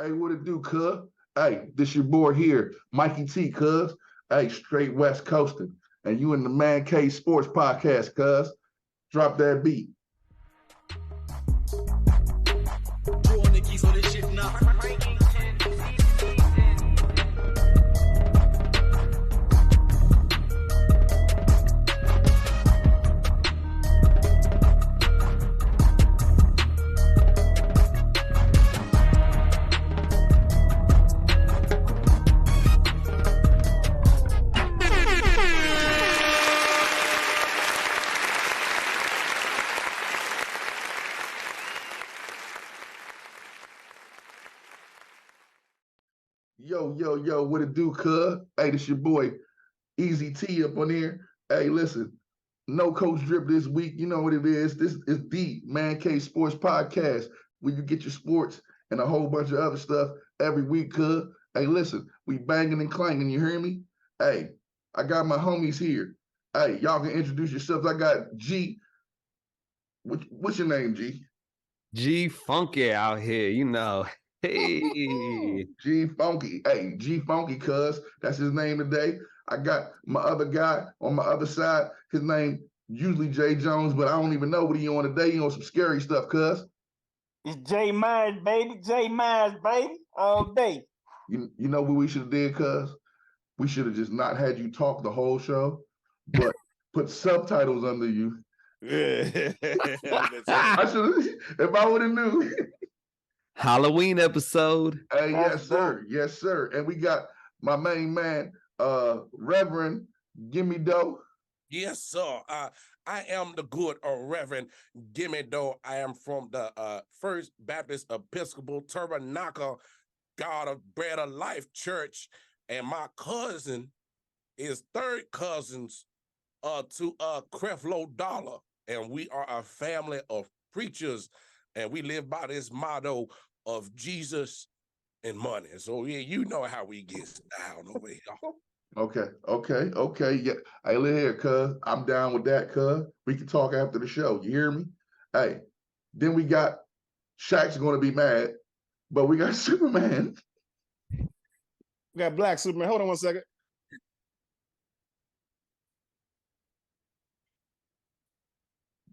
Hey, what it do, cuz? Hey, this your boy here, Mikey T, cuz. Hey, straight West Coasting. And you in the Man Cave Sports Podcast, cuz. Drop that beat. Draw Nikki so this shit not Yo, what it do, cuz? Hey, this your boy, Eazy T up on here. Hey, listen, no coach drip this week. You know what it is. This is the Man Cave Sports Podcast, where you get your sports and a whole bunch of other stuff every week, cuz. Hey, listen, we banging and clanging, you hear me? Hey, I got my homies here. Hey, y'all can introduce yourselves. I got G. What's your name, G? G Funky out here, you know. Hey. G Funky. Hey, G Funky, cuz. That's his name today. I got my other guy on my other side. His name usually Jae Jones, but I don't even know what he on today. He on some scary stuff, cuz. It's Jae Meyers, baby. Jae Meyers, baby. All day. You know what we should have did, cuz? We should have just not had you talk the whole show, but put subtitles under you. I should have, if I would have knew. Halloween episode. Hey, yes, sir. Yes, sir. And we got my main man, Reverend Gimmie Doe. Yes, sir. I am the good Reverend Gimmie Doe. I am from the First Baptist Episcopal Tabernacle God of Bread of Life Church, and my cousin is third cousins to Creflo Dollar, and we are a family of preachers, and we live by this motto of Jesus and money. So yeah, you know how we get down over here. Okay. Yeah. Hey, look here, cuz. I'm down with that, cuz. We can talk after the show. You hear me? Hey, then we got Shaq's gonna be mad, but we got Superman. We got Black Superman. Hold on one second.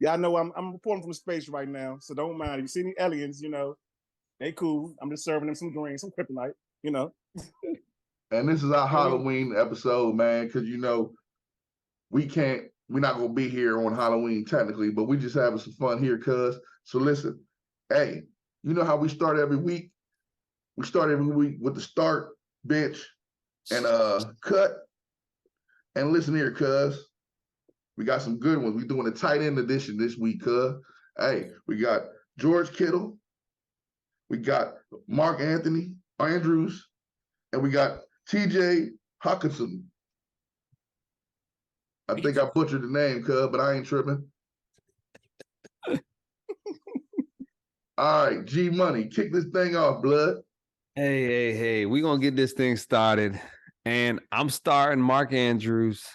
Yeah, I know I'm reporting from space right now, so don't mind. If you see any aliens, they cool. I'm just serving them some drinks, some kryptonite, And this is our Halloween episode, man, because we're not gonna be here on Halloween technically, but we just having some fun here, cuz. So listen, hey, you know how we start every week? We start every week with the start, bench, and cut. And listen here, cuz. We got some good ones. We're doing a tight end edition this week, cuz. Hey, we got George Kittle, we got Mark Anthony Andrews, and we got TJ Hawkinson. I think I butchered the name, cuz, but I ain't tripping. All right, G Money, kick this thing off, blood. Hey. We're going to get this thing started. And I'm starting Mark Andrews.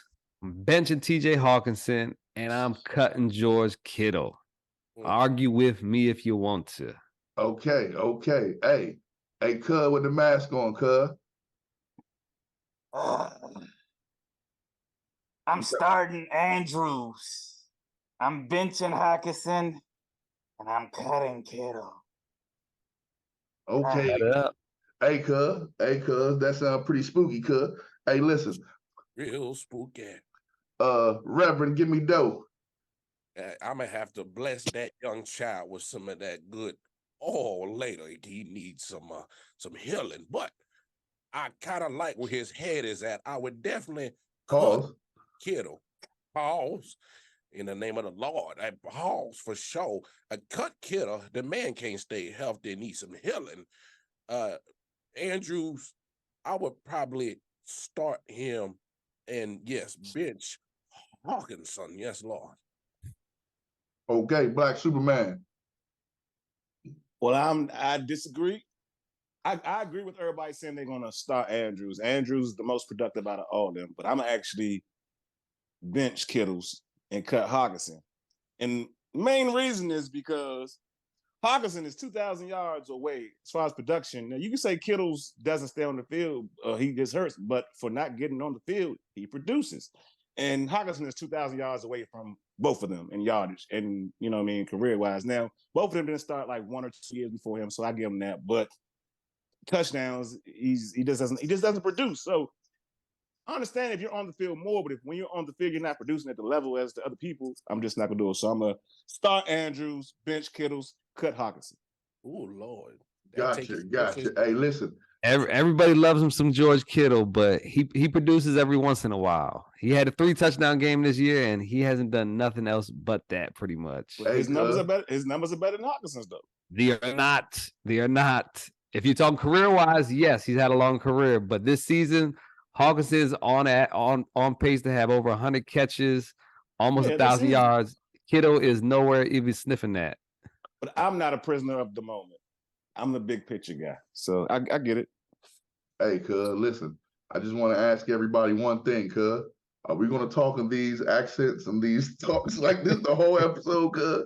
I'm benching TJ Hawkinson. And I'm cutting George Kittle. Argue with me if you want to. Okay. Hey, cuz, with the mask on, cuz. I'm starting Andrews. I'm benching Hawkinson. And I'm cutting Kittle. Okay. Hey, cuz, that sounds pretty spooky, cuz. Hey, listen. Real spooky. Reverend Gimmie Doe. I'm gonna have to bless that young child with some of that good oil later. He needs some healing, but I kind of like where his head is at. I would definitely cut Kittle. Pause. In the name of the Lord, I pause for sure. I cut Kittle. The man can't stay healthy and need some healing. Andrews, I would probably start him and yes, bench Hawkinson. Yes, Lord. Okay, Black Superman. Well, I disagree. I agree with everybody saying they're gonna start Andrews. Andrews is the most productive out of all of them, but I'm actually bench Kittles and cut Hawkinson. And the main reason is because Hawkinson is 2,000 yards away as far as production. Now, you can say Kittles doesn't stay on the field, he gets hurt, but for not getting on the field, he produces. And Hawkinson is 2,000 yards away from both of them in yardage and, you know what I mean, career-wise. Now, both of them didn't start like 1 or 2 years before him, so I give him that. But touchdowns, he just doesn't produce. So I understand if you're on the field more, but if when you're on the field, you're not producing at the level as the other people, I'm just not gonna do it. So I'm gonna start Andrews, bench Kittles, cut Hawkinson. Oh Lord. Gotcha. Hey, listen. Everybody loves him some George Kittle, but he produces every once in a while. He had a 3 touchdown game this year, and he hasn't done nothing else but that pretty much. Hey, His numbers are better. His numbers are better than Hawkinson's though. They are not. They are not. If you're talking career wise, yes, he's had a long career, but this season, Hawkinson is on pace to have over 100 catches, almost 1,000 yards. Kittle is nowhere even sniffing that. But I'm not a prisoner of the moment. I'm the big picture guy, so I get it. Hey, cuz, listen. I just want to ask everybody one thing, cuz. Are we going to talk in these accents and these talks like this the whole episode, cuz?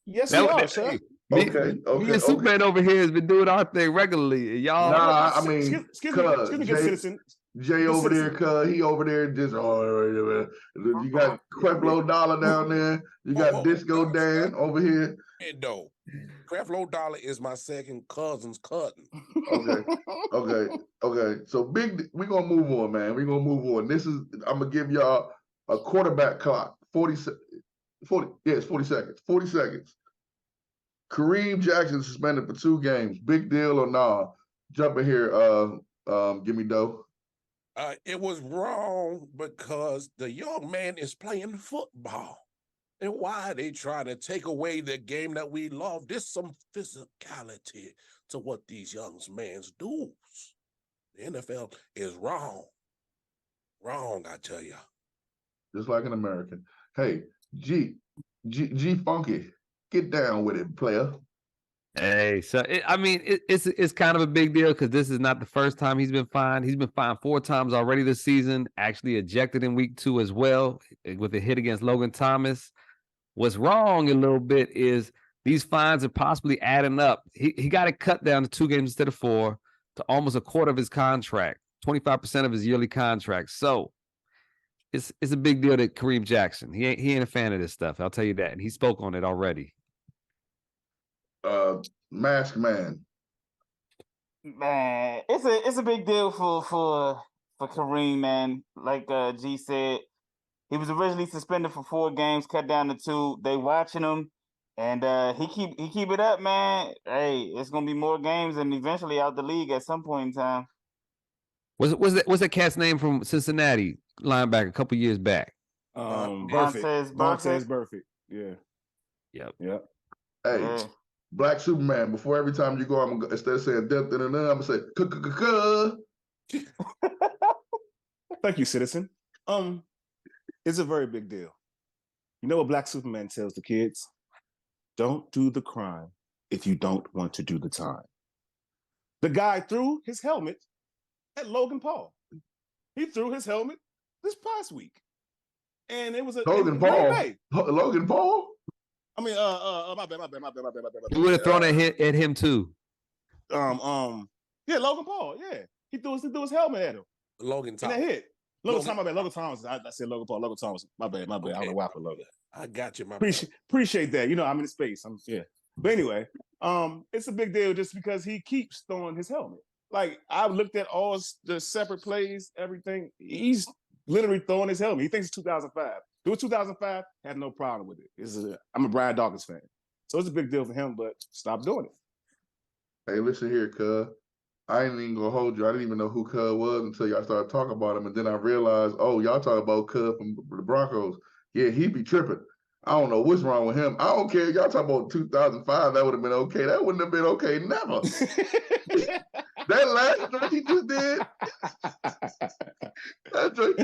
Yes, we are, sir. Okay. Me and Superman over here has been doing our thing regularly. Y'all, nah, I mean, excuse me, good citizen. Jay over there, cuz he over there just you got Creflo Dollar down there. You got Disco Dan over here. No, Creflo Dollar is my second cousin's cousin. Okay. So we're gonna move on, man. We're gonna move on. I'm gonna give y'all a quarterback clock. 40 seconds. 40 seconds. Kareem Jackson suspended for 2 games. Big deal or nah? Jump in here, Gimmie Doe. It was wrong because the young man is playing football. And why are they trying to take away the game that we love? There's some physicality to what these young men do. The NFL is wrong. Wrong, I tell you. Just like an American. Hey, G Funky, get down with it, player. Hey, so it's kind of a big deal because this is not the first time he's been fined. He's been fined 4 times already this season. Actually ejected in week 2 as well with a hit against Logan Thomas. What's wrong a little bit is these fines are possibly adding up. He got it cut down to 2 games instead of 4 to almost a quarter of his contract, 25% of his yearly contract. So it's a big deal to Kareem Jackson. He ain't a fan of this stuff. I'll tell you that, and he spoke on it already. Mask Man. Man, it's a big deal for Kareem, man. Like G said, he was originally suspended for 4 games, cut down to 2. They watching him, and he keep it up, man. Hey, it's gonna be more games, and eventually out the league at some point in time. What's that cat's name from Cincinnati linebacker a couple years back? Montez Burfict. Yeah. Yep. Hey. Yeah. Black Superman, before every time you go, I'm gonna, instead of saying I'm gonna say Thank you, citizen. It's a very big deal. You know what Black Superman tells the kids? Don't do the crime if you don't want to do the time. The guy threw his helmet at Logan Paul. He threw his helmet this past week. And it was Logan Paul. Logan Paul? I mean, my bad. You would have thrown a hit at him too. Yeah, Logan Paul. Yeah, he threw his helmet at him. Logan Thomas. And that hit. Logan Thomas. I said Logan Paul. Logan Thomas. My bad. Okay. I don't know why I put Logan. I got you, Appreciate that. You know, I'm in space. But anyway, it's a big deal just because he keeps throwing his helmet. Like, I've looked at all the separate plays, everything. He's literally throwing his helmet. He thinks it's 2005. It was 2005, had no problem with it. I'm a Brian Dawkins fan. So it's a big deal for him, but stop doing it. Hey, listen here, cuz. I ain't even gonna hold you. I didn't even know who Cuz was until y'all started talking about him. And then I realized, oh, y'all talking about Cuz from the Broncos. Yeah, he be tripping. I don't know what's wrong with him. I don't care. Y'all talking about 2005. That would have been okay. That wouldn't have been okay. Never. That last drink he just did. That drink,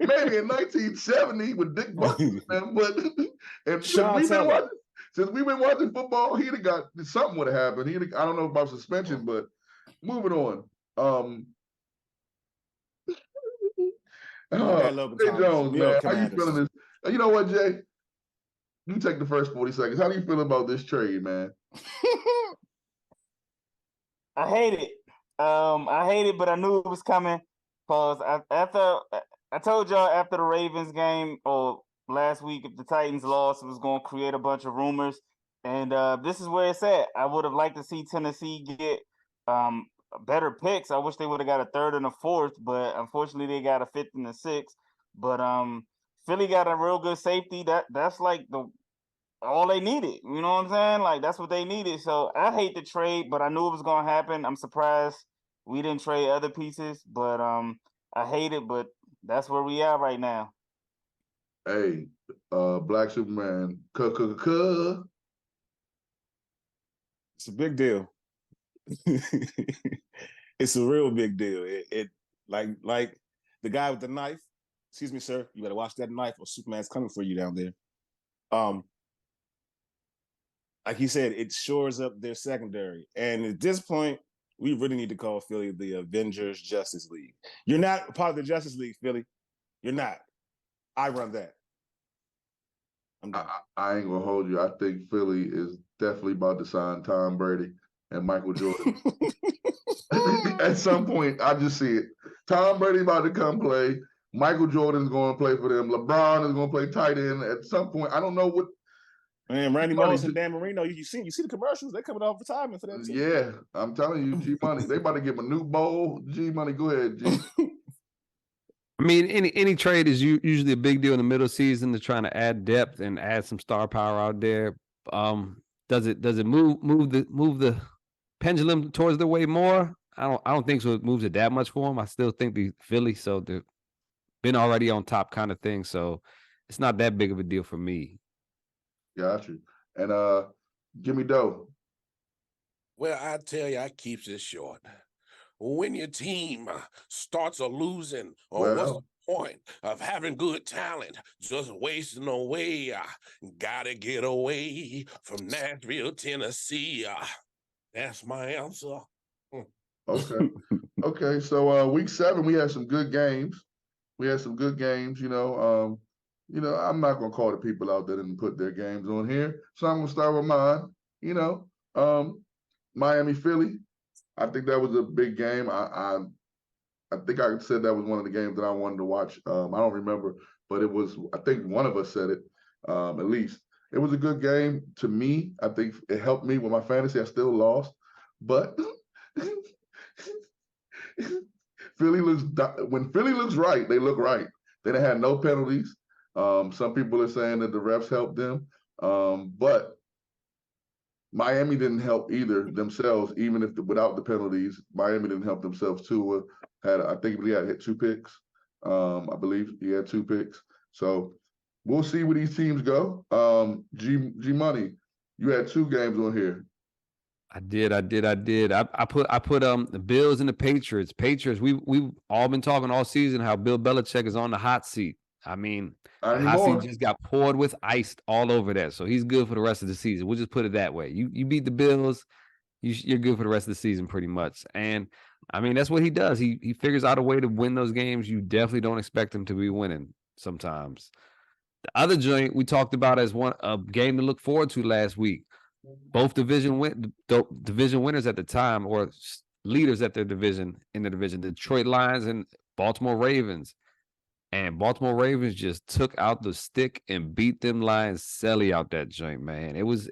maybe in 1970 with Dick Buckner. But and since we've been watching football, he'd have got something would have happened. I don't know about suspension, but moving on. Jae Jones, man. How you feeling this? You know what, Jay? You take the first 40 seconds. How do you feel about this trade, man? I hate it. I hate it, but I knew it was coming because I told y'all after the Ravens game or last week, if the Titans lost, it was going to create a bunch of rumors. And this is where it's at. I would have liked to see Tennessee get better picks. I wish they would have got a third and a fourth, but unfortunately they got a fifth and a sixth. But Philly got a real good safety. That's like all they needed. You know what I'm saying? Like that's what they needed. So I hate the trade, but I knew it was gonna happen. I'm surprised we didn't trade other pieces, but I hate it, but that's where we are right now. Hey, Black Superman, It's a big deal. It's a real big deal. It like the guy with the knife. Excuse me, sir. You better watch that knife, or Superman's coming for you down there. Like he said, it shores up their secondary. And at this point, we really need to call Philly the Avengers Justice League. You're not part of the Justice League, Philly. You're not. I run that. I ain't gonna hold you. I think Philly is definitely about to sign Tom Brady and Michael Jordan. At some point, I just see it. Tom Brady about to come play. Michael Jordan's going to play for them. LeBron is going to play tight end. At some point, I don't know what. Man, Randy Moss and Dan Marino, you see the commercials? They're coming off retirement for that too. Yeah, I'm telling you, G Money. They about to give him a new bowl. G Money, go ahead, G. I mean, any trade is usually a big deal in the middle of the season to trying to add depth and add some star power out there. Does it move the pendulum towards the way more? I don't think so. It moves it that much for them. I still think the Philly, so they've been already on top kind of thing. So it's not that big of a deal for me. Got you. And Gimmie Doe. Well, I tell you, I keeps it short. When your team starts a losing, or what's the point of having good talent just wasting away? Gotta get away from Nashville, Tennessee. That's my answer. Okay. Okay. So week 7, we had some good games. I'm not gonna call the people out that didn't put their games on here. So I'm gonna start with mine. Miami, Philly. I think that was a big game. I think I said that was one of the games that I wanted to watch. I don't remember, but it was. I think one of us said it. At least it was a good game to me. I think it helped me with my fantasy. I still lost, but when Philly looks right, they look right. They done had no penalties. Some people are saying that the refs helped them, but Miami didn't help either themselves. Even if without the penalties, Miami didn't help themselves too. I think he had hit 2 picks. I believe he had 2 picks. So we'll see where these teams go. G Money, you had 2 games on here. I did. I put the Bills and the Patriots. We've all been talking all season how Bill Belichick is on the hot seat. I mean, the hot seat just got poured with ice all over that. So he's good for the rest of the season. We'll just put it that way. You beat the Bills, you're good for the rest of the season pretty much. And I mean, that's what he does. He figures out a way to win those games. You definitely don't expect him to be winning sometimes. The other joint we talked about as a game to look forward to last week. Both division winners at the time, or leaders at their division in the division, Detroit Lions and Baltimore Ravens. And Baltimore Ravens just took out the stick and beat them Lions silly out that joint, man. It was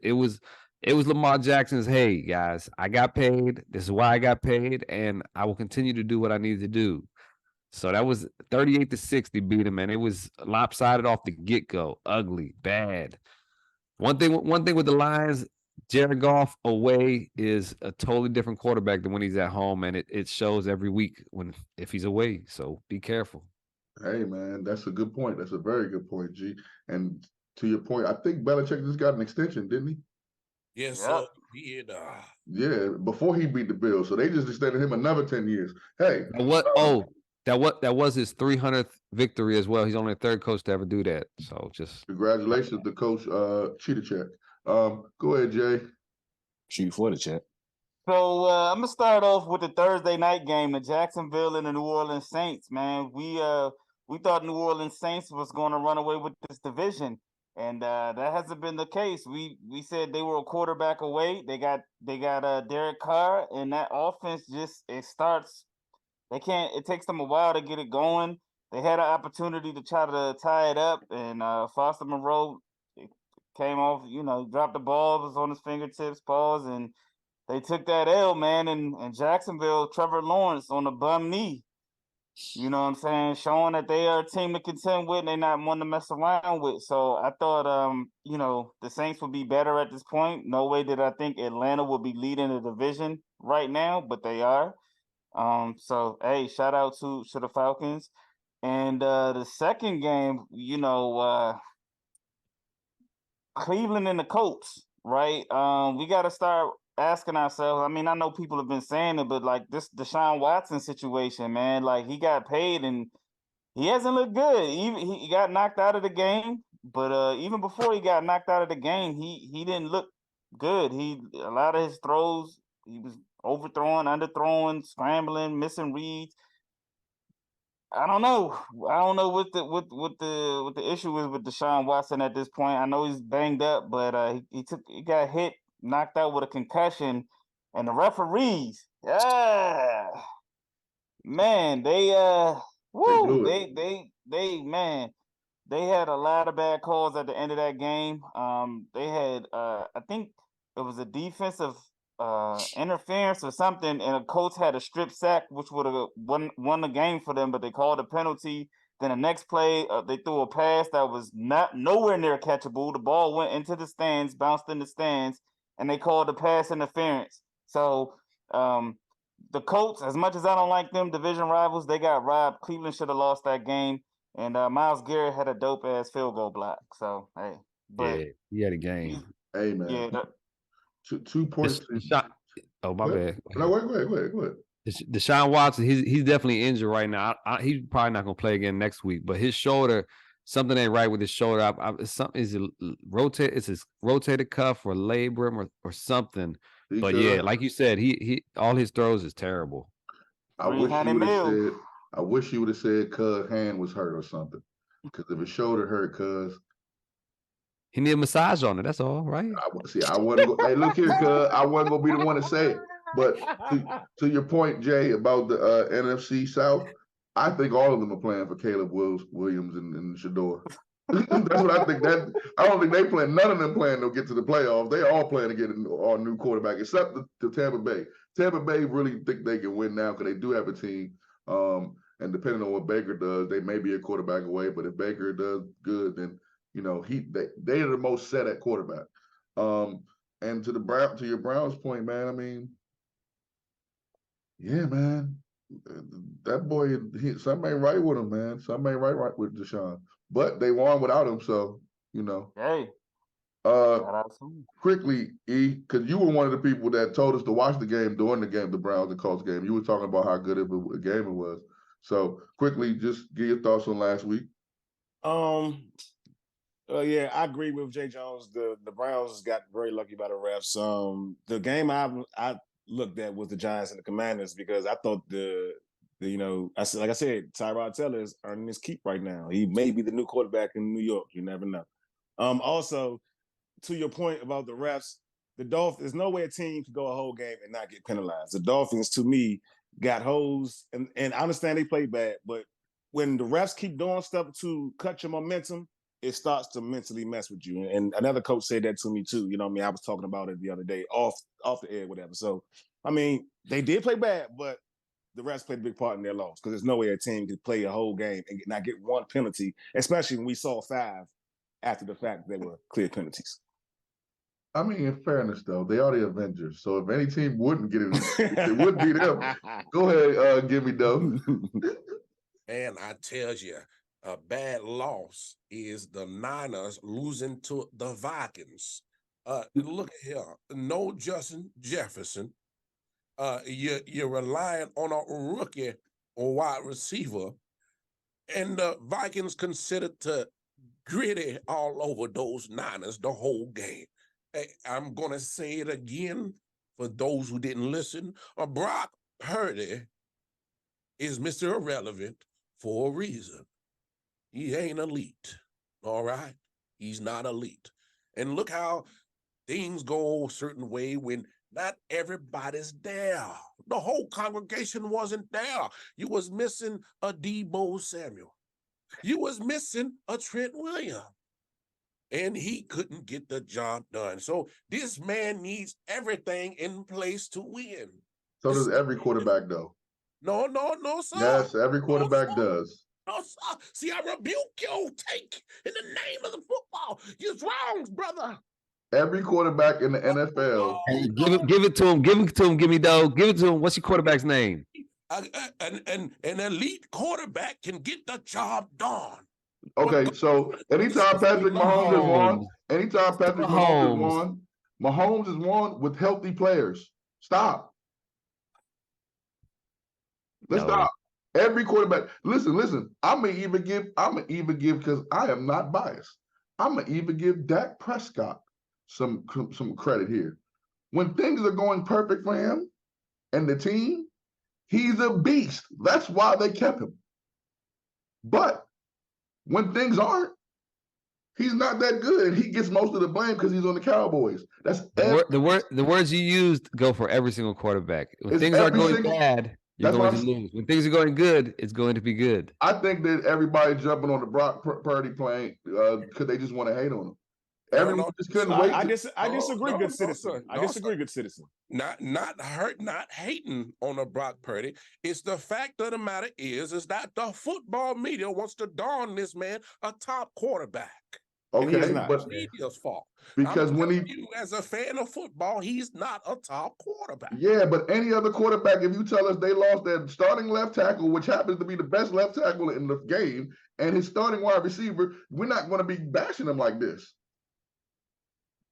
Lamar Jackson's, hey guys, I got paid. This is why I got paid, and I will continue to do what I need to do. So that was 38-60 beat him, and it was lopsided off the get-go. Ugly, bad. One thing with the Lions, Jared Goff away is a totally different quarterback than when he's at home, and it shows every week if he's away. So be careful. Hey man, that's a good point. That's a very good point, G. And to your point, I think Belichick just got an extension, didn't he? Yes, sir. He did. Yeah, before he beat the Bills, so they just extended him another 10 years. Hey, that was his 300th victory as well. He's only the 3rd coach to ever do that. So just congratulations to Coach Cheetah Check. Go ahead, Jay. Shoot for the chat. So I'm gonna start off with the Thursday night game, the Jacksonville and the New Orleans Saints. Man, we thought New Orleans Saints was going to run away with this division, And that hasn't been the case. We said they were a quarterback away. They got Derek Carr, and that offense just it starts. They can't. It takes them a while to get it going. They had an opportunity to try to tie it up, and Foster Moreau came off. Dropped the ball, was on his fingertips, pause, and they took that L, man. And Jacksonville, Trevor Lawrence on the bum knee. You know what I'm saying? Showing that they are a team to contend with and they're not one to mess around with. So I thought, the Saints would be better at this point. No way did I think Atlanta would be leading the division right now, but they are. So, hey, shout out to the Falcons. And the second game, Cleveland and the Colts, right? We got to start asking ourselves. I mean, I know people have been saying it, but like this Deshaun Watson situation, man, like he got paid and he hasn't looked good. Even he got knocked out of the game, but even before he got knocked out of the game, he didn't look good. A lot of his throws, he was overthrowing, underthrowing, scrambling, missing reads. I don't know. I don't know what the issue is with Deshaun Watson at this point. I know he's banged up, but he got hit, knocked out with a concussion, and the referees, yeah, man, they woo, blew it. man, they had a lot of bad calls at the end of that game. They had I think it was a defensive interference or something, and a coach had a strip sack, which would have won the game for them, but they called a penalty. Then the next play, they threw a pass that was nowhere near catchable. The ball went into the stands, bounced in the stands, and they called a pass interference. So the Colts, as much as I don't like them, division rivals, they got robbed. Cleveland should have lost that game. And Myles Garrett had a dope ass field goal block. So hey, but Yeah, he had a game. Hey man, yeah, two points. Oh, my bad. No, wait. Go ahead. Deshaun Watson, he's definitely injured right now. He's probably not gonna play again next week. But his shoulder, something ain't right with his shoulder. Is it rotate? It's his rotated cuff or labrum or something. But yeah, like you said, he all his throws is terrible. I wish he would have said cuz hand was hurt or something. Because if his shoulder hurt, cuz he need a massage on it. That's all, right? I wasn't. Hey, look here, cuz I wasn't gonna be the one to say it. But to your point, Jay, about the NFC South, I think all of them are playing for Caleb Williams and Shador. That's what I think. I don't think they plan. None of them plan to get to the playoffs. They all plan to get a new quarterback, except the Tampa Bay. Tampa Bay really think they can win now because they do have a team. And depending on what Baker does, they may be a quarterback away. But if Baker does good, then they are the most set at quarterback. And to your Browns point, man, I mean, yeah, man, that boy, something ain't right with him, man. Something ain't right with Deshaun. But they won without him, so hey, quickly, E, because you were one of the people that told us to watch the game during the game, the Browns and Colts game. You were talking about how good of a game it was. So quickly, just give your thoughts on last week. Yeah, I agree with Jae Jones. The Browns got very lucky by the refs. The game I looked at was the Giants and the Commanders because I thought I said, Tyrod Taylor is earning his keep right now. He may be the new quarterback in New York. You never know. Also, to your point about the refs, the Dolphins, there's no way a team can go a whole game and not get penalized. The Dolphins, to me, got hosed, and I understand they play bad, but when the refs keep doing stuff to cut your momentum, it starts to mentally mess with you. And another coach said that to me too. You know what I mean? I was talking about it the other day off the air, whatever. So, I mean, they did play bad, but the refs played a big part in their loss because there's no way a team could play a whole game and not get one penalty, especially when we saw 5 after the fact they were clear penalties. I mean, in fairness, though, they are the Avengers. So if any team wouldn't get it, it would be them. Go ahead, Gimmie Doe. And I tell you, a bad loss is the Niners losing to the Vikings. Look at here, no Justin Jefferson. You're relying on a rookie wide receiver, and the Vikings considered to gritty all over those Niners the whole game. Hey, I'm gonna say it again for those who didn't listen. Brock Purdy is Mr. Irrelevant for a reason. He ain't elite, all right? He's not elite. And look how things go a certain way when not everybody's there. The whole congregation wasn't there. You was missing a Debo Samuel. You was missing a Trent Williams. And he couldn't get the job done. So this man needs everything in place to win. So does every quarterback, though. No, sir. Yes, every quarterback sir. does. No, sir. See, I rebuke your take in the name of the football. You're wrong, brother. Every quarterback in the NFL. Hey, give it to him. Give it to him. Gimmie Doe. Give it to him. What's your quarterback's name? An elite quarterback can get the job done. Okay, so anytime Patrick Mahomes has won, Mahomes has won with healthy players. Stop. Let's stop. Every quarterback. Listen. I'm gonna even give because I am not biased. I'm gonna even give Dak Prescott some credit here. When things are going perfect for him and the team, he's a beast. That's why they kept him. But when things aren't, he's not that good, and he gets most of the blame because he's on the Cowboys. That's the words you used go for every single quarterback. When things are going bad, you're going to lose. When things are going good, it's going to be good. I think that everybody jumping on the Brock Purdy plane because they just want to hate on him. Everyone just couldn't wait. I disagree, good citizen. I disagree, good citizen. Not hating on a Brock Purdy. It's the fact of the matter is that the football media wants to darn this man a top quarterback. Okay, but media's fault. Because you as a fan of football, he's not a top quarterback. Yeah, but any other quarterback, if you tell us they lost their starting left tackle, which happens to be the best left tackle in the game, and his starting wide receiver, we're not going to be bashing him like this.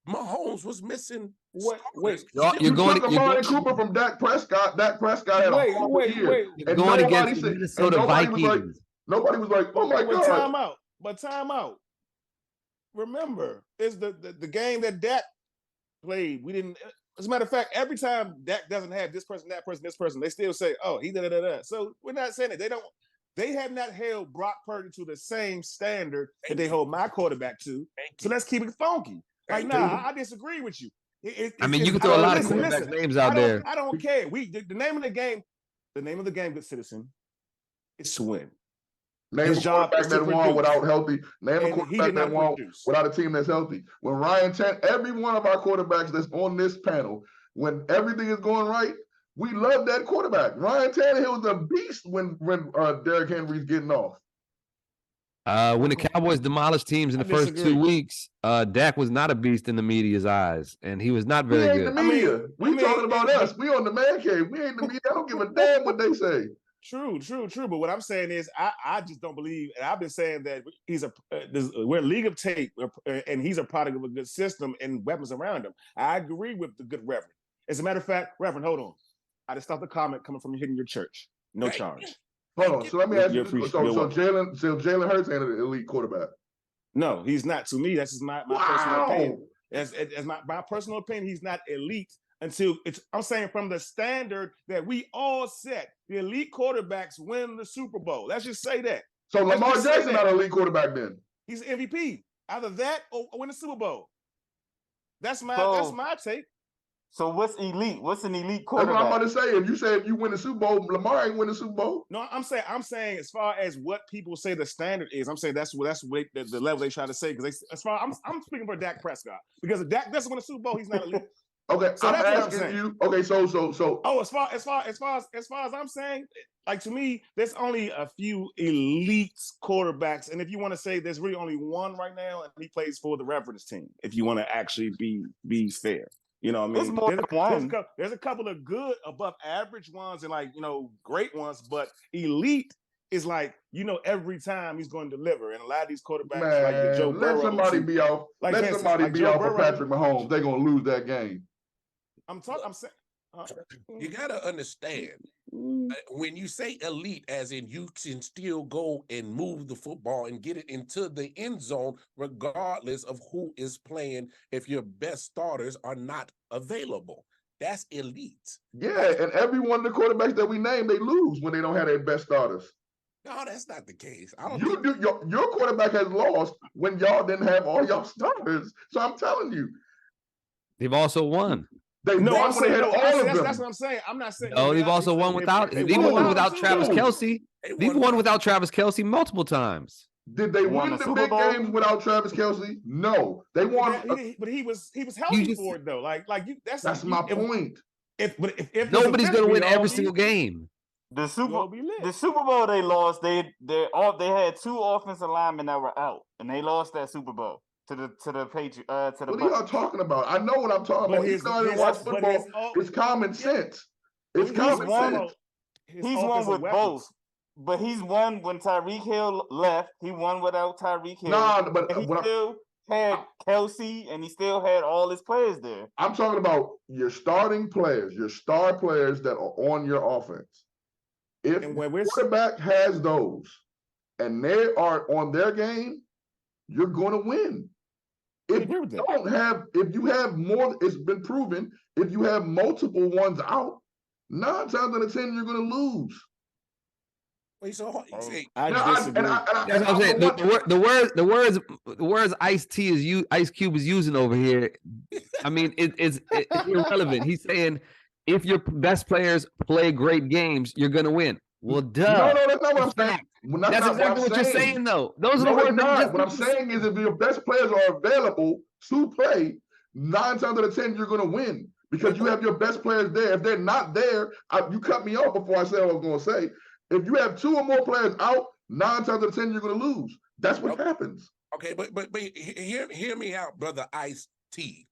Mahomes was missing. Wait, you're going to Amari Cooper from Dak Prescott. Dak Prescott had a whole year. And going against the Minnesota Vikings. Nobody was like, oh my God. Time out. Remember, it's the game that Dak played. We didn't. As a matter of fact, every time Dak doesn't have this person, that person, this person, they still say, "Oh, he da." So we're not saying it. They have not held Brock Purdy to the same standard that they hold my quarterback to. So let's keep it funky. Like, I disagree with you. You can throw a lot of quarterback names out there. I don't care. The name of the game, good citizen, is to win. Name a quarterback that won without healthy. Name a quarterback that won without a team that's healthy. When every one of our quarterbacks that's on this panel, when everything is going right, we love that quarterback. Ryan Tannehill was a beast when Derrick Henry's getting off. When the Cowboys demolished teams in the first 2 weeks, Dak was not a beast in the media's eyes, and he was not very good. The media. We talking about us. We on the man cave. We ain't the media. I don't give a damn what they say. True. But what I'm saying is, I just don't believe, and I've been saying that we're a league of tape, and he's a product of a good system and weapons around him. I agree with the good Reverend. As a matter of fact, Reverend, hold on. I just stopped the comment coming from you hitting your church. No charge. Hold on. So let me ask you. So Jalen Hurts ain't an elite quarterback. No, he's not. To me, that's just my personal opinion. As my personal opinion, he's not elite. I'm saying from the standard that we all set, the elite quarterbacks win the Super Bowl. Let's just say that. So Lamar Jackson not an elite quarterback then? He's an MVP. Either that or win the Super Bowl. That's my take. So what's elite? What's an elite quarterback? That's what I'm about to say. If you win the Super Bowl, Lamar ain't win the Super Bowl. No, I'm saying as far as what people say the standard is, I'm saying that's what the level they try to say. Because I'm speaking for Dak Prescott. Because if Dak doesn't win the Super Bowl, he's not elite. Okay, so I'm asking you. Okay, so. Oh, as far as I'm saying, like to me, there's only a few elite quarterbacks, and if you want to say there's really only one right now, and he plays for the Reverend's team. If you want to actually be fair, you know what I mean. There's a couple of good above average ones and great ones, but elite is every time he's going to deliver, and a lot of these quarterbacks like the Joe Burrow. Let somebody be off for Patrick Mahomes. They're gonna lose that game. I'm saying. You gotta understand when you say elite, as in you can still go and move the football and get it into the end zone, regardless of who is playing. If your best starters are not available, that's elite. Yeah, and every one of the quarterbacks that we name, they lose when they don't have their best starters. No, that's not the case. I don't You think do your quarterback has lost when y'all didn't have all y'all starters. So I'm telling you, They've also won. they No, I'm won when they saying had no. all of that's them. what I'm saying. I'm not saying No, they've without- also won without. they They've won won without without too. Travis Who? Kelsey. they They've won without Travis Kelsey multiple times. Did they Won win the the Super big Bowl? games without Travis Kelsey? No, they won. But he was healthy just- for it though. Like you. That's my point. If there's a Nobody's fifth going to win be every healthy, single game. The Super Gonna be lit. the Super Bowl they lost. They had 2 offensive linemen that were out, and they lost that Super Bowl to the Patriots. To the What are y'all Bucs. talking about? I know what I'm talking But about. his- Even though I didn't his- watch but football, his- oh, it's common yeah. sense. It's He's common won. sense. His He's won offensive with weapons. both, but he's won when Tyreek Hill left. He won without Tyreek Hill. Nah, but and he what still had Kelsey, and he still had all his players there. I'm talking about your starting players, your star players that are on your offense. If And the when we're quarterback has those and they are on their game, you're going to win. I If agree you with that. don't have, if you have more, it's been proven, if you have multiple ones out, 9 times out of 10, you're going to lose. wait, so you say I Now, disagree. That's what I'm saying. The words Ice Cube is using over here. I mean, it's irrelevant. He's saying if your best players play great games, you're gonna win. Well, duh. No, that's not what I'm saying. Fact. Well, That's not exactly what you're saying, though. Those are the No, it's words. that not. just- What I'm saying is if your best players are available to play, 9 times out of 10, you're going to win because you have your best players there. If they're not there, you cut me off before I said what I was going to say. If you have 2 or more players out, 9 times out of 10, you're going to lose. That's what happens. okay, but hear me out, brother Ice T,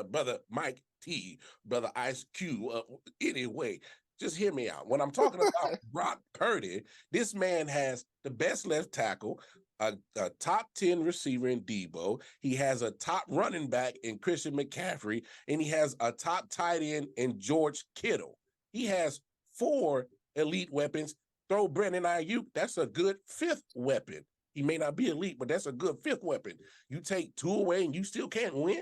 brother Mike T, brother Ice Q. Anyway, just hear me out. When I'm talking about Brock Purdy, this man has the best left tackle, a top 10 receiver in Debo. He has a top running back in Christian McCaffrey, and he has a top tight end in George Kittle. He has 4 elite weapons. Throw Brandon Ayuk, that's a good 5th weapon. He may not be elite, but that's a good 5th weapon. You take 2 away and you still can't win?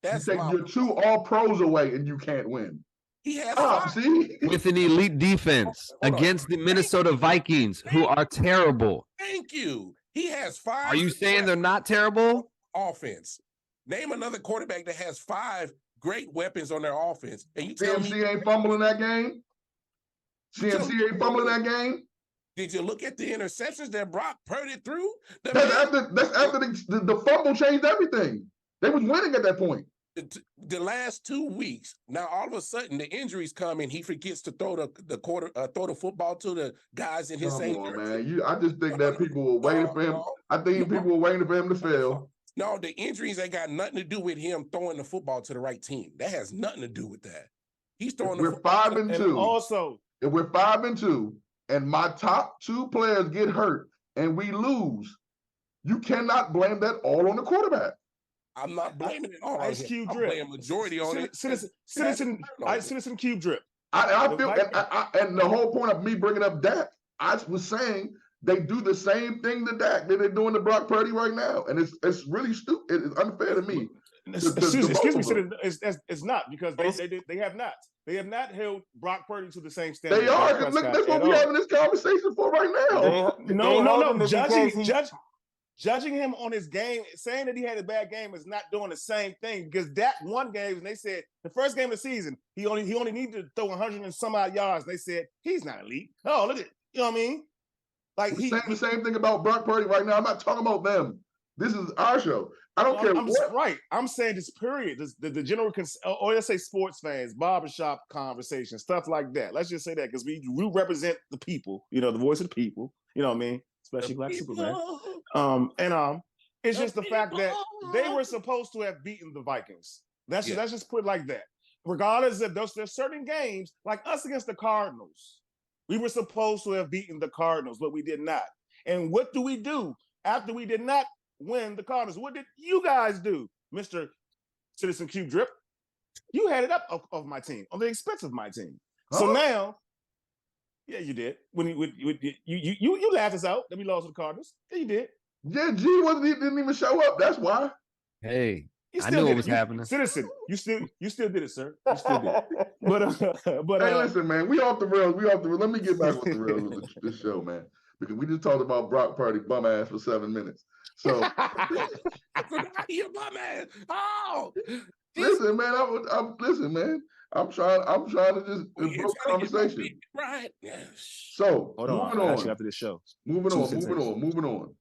That's You take my your 2 all pros away and you can't win. he has Stop, 5. see? with an elite defense Hold on. against the Minnesota Vikings, who are terrible. Thank you. He has 5. Are you saying they're not terrible? offense? Name another quarterback that has 5 great weapons on their offense. And you tell me CMC ain't fumbling that game? CMC ain't fumbling that game? did you look at the interceptions that Brock Purdy threw? The That's man- after the fumble changed everything. They was winning at that point. the last 2 weeks. Now all of a sudden the injuries come and he forgets to throw the football to the guys in his Come same on, jersey. man. I just think that people were waiting for him. I think people were waiting for him to fail. No, the injuries ain't got nothing to do with him throwing the football to the right team. That has nothing to do with that. He's throwing the We're football. 5 and And 2. also, If we're 5 and 2, and my top 2 players get hurt and we lose, you cannot blame that all on the quarterback. I'm not blaming it all on Ice him. Cube I'm drip. blaming majority on it. Citizen Cube drip. I The feel, and the whole point of me bringing up Dak, I was saying they do the same thing to Dak that they're doing to Brock Purdy right now, and it's really stupid. It's unfair to me. Excuse me, both of Citizen, it's not because they have not. They have not held Brock Purdy to the same standard. They as are. Dak 'Cause look, Prescott that's what at we're all. having this conversation for right now. No. Judging him on his game, saying that he had a bad game is not doing the same thing because Dak won games and they said the first game of the season he only needed to throw 100 and some odd yards. And they said he's not elite. Oh, look at you know what I mean? Like We're saying the same thing about Brock Purdy right now. I'm not talking about them. This is our show. I don't care what. Right. I'm saying this period, the general, or let's say sports fans, barbershop conversation, stuff like that. Let's just say that because we represent the people, the voice of the people, you know what I mean? Especially Black Superman. It's just the fact that they were supposed to have beaten the Vikings. Let's just put it like that. Regardless of there's certain games, like us against the Cardinals, we were supposed to have beaten the Cardinals, but we did not. And what do we do after we did not win the Cardinals? What did you guys do, Mr. Citizen Cube Drip? You had it up of my team, on the expense of my team. So now, yeah, you did. When you laughed us out that we lost to the Cardinals. Yeah, you did. Yeah, G didn't even show up. That's why. Hey, You I still knew did it was happening. Citizen, you still did it, sir. You still did it. But Hey, listen, man, we off the rails. Let me get back with the rails with this show, man. because we just talked about Brock Purdy bum ass for 7 minutes. So I forgot he a bum ass. Oh, listen, man. Listen, man. I'm trying to just invoke conversation. Right. So Hold on. moving I got on. you after this show. Moving on.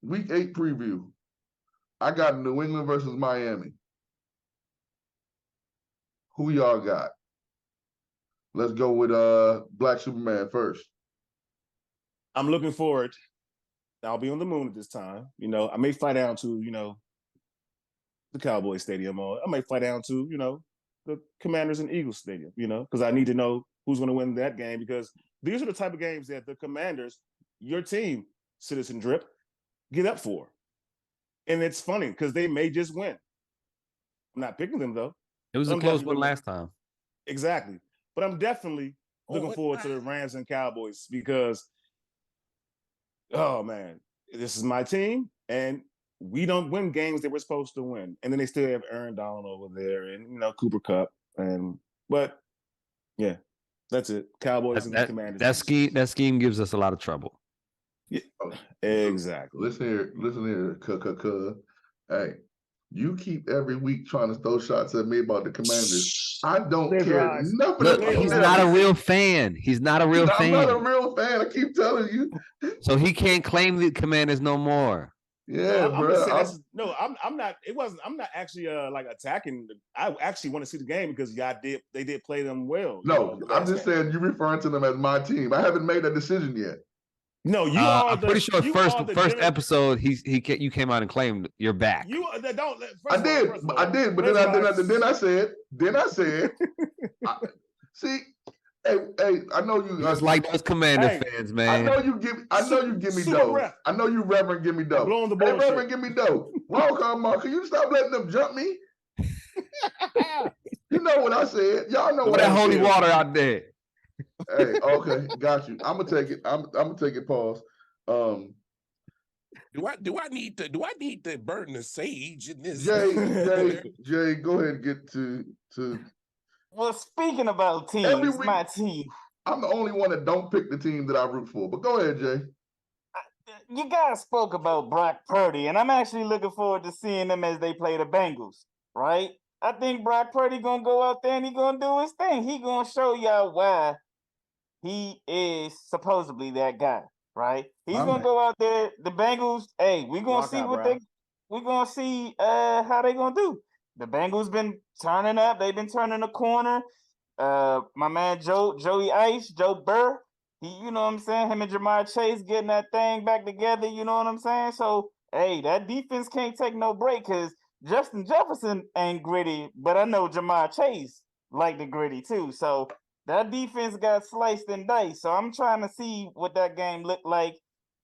Week 8 preview. I got New England versus Miami. Who y'all got? Let's go with Black Superman first. I'm looking forward. I'll be on the moon at this time. You know, I may fly down to, the Cowboys Stadium, or I may fly down to, the Commanders and Eagles Stadium, because I need to know who's going to win that game, because these are the type of games that the Commanders, your team, Citizen Drip, get up for. And it's funny because they may just win. I'm not picking them, though. It was a close one last time. Exactly. But I'm definitely looking forward to the Rams and Cowboys because, oh, man, this is my team, and we don't win games that we're supposed to win. And then they still have Aaron Donald over there and, Cooper Kupp. But, yeah, that's it. Cowboys and Commanders. That scheme gives us a lot of trouble. Yeah, exactly. Listen here, Hey, you keep every week trying to throw shots at me about the Commanders. I don't care nothing. Look, he's not a real fan. He's not a real fan. I'm not a real fan. I keep telling you. So he can't claim the Commanders no more. Yeah, bro. I'm not. I'm not actually like attacking. I actually want to see the game because they did play them well. No, I'm just saying you're referring to them as my team. I haven't made that decision yet. No, you are. I'm pretty sure first episode you came out and claimed you're back. I did, but then I said, see. Hey, I know you. Just like those Commander fans, man. I know you Gimmie Doe. I know you Reverend Gimmie Doe. Blowing the hey, bullshit. Reverend Gimmie Doe. Welcome, Mark. Can you stop letting them jump me? You know what I said. Y'all know what that I holy said. water out there. Hey, okay, got you. I'm gonna take it. I'm gonna take it. Pause. Do I need to burn the sage in this? Jay, go ahead and get to. Well, speaking about teams, my team. I'm the only one that don't pick the team that I root for. But go ahead, Jay. You guys spoke about Brock Purdy, and I'm actually looking forward to seeing them as they play the Bengals, right? I think Brock Purdy gonna go out there and he gonna do his thing. He gonna show y'all why he is supposedly that guy, right? He's gonna go out there. The Bengals, hey, we're gonna see how they gonna do. The Bengals been turning up. They've been turning the corner. My man Joe Burr, you know what I'm saying? Him and Jamar Chase getting that thing back together. You know what I'm saying? So, hey, that defense can't take no break because Justin Jefferson ain't gritty, but I know Jamar Chase like the gritty too. So that defense got sliced and diced. So I'm trying to see what that game looked like.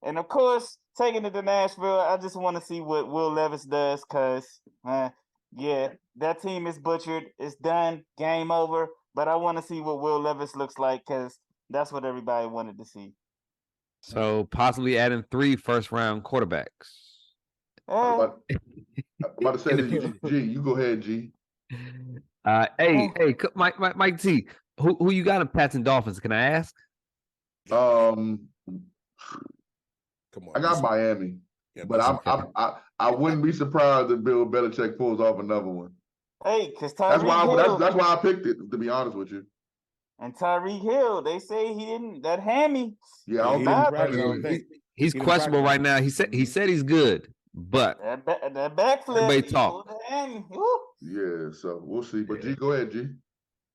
And of course, taking it to Nashville, I just want to see what Will Levis does because, yeah, that team is butchered. It's done. Game over. But I want to see what Will Levis looks like because that's what everybody wanted to see. So possibly adding 3 first-round quarterbacks. I'm about to say that G. You go ahead, G. Hey, Mike T. Who you got in Pats and Dolphins? Can I ask? Come on. I got Miami. Yeah, but I wouldn't be surprised if Bill Belichick pulls off another one. Hey, because that's why I picked it, to be honest with you. And Tyreek Hill, they say he didn't that hammy. Yeah, I don't think he's questionable right now. He said he's good, but that backflip. Everybody talk. Yeah, so we'll see. But G, go ahead, G.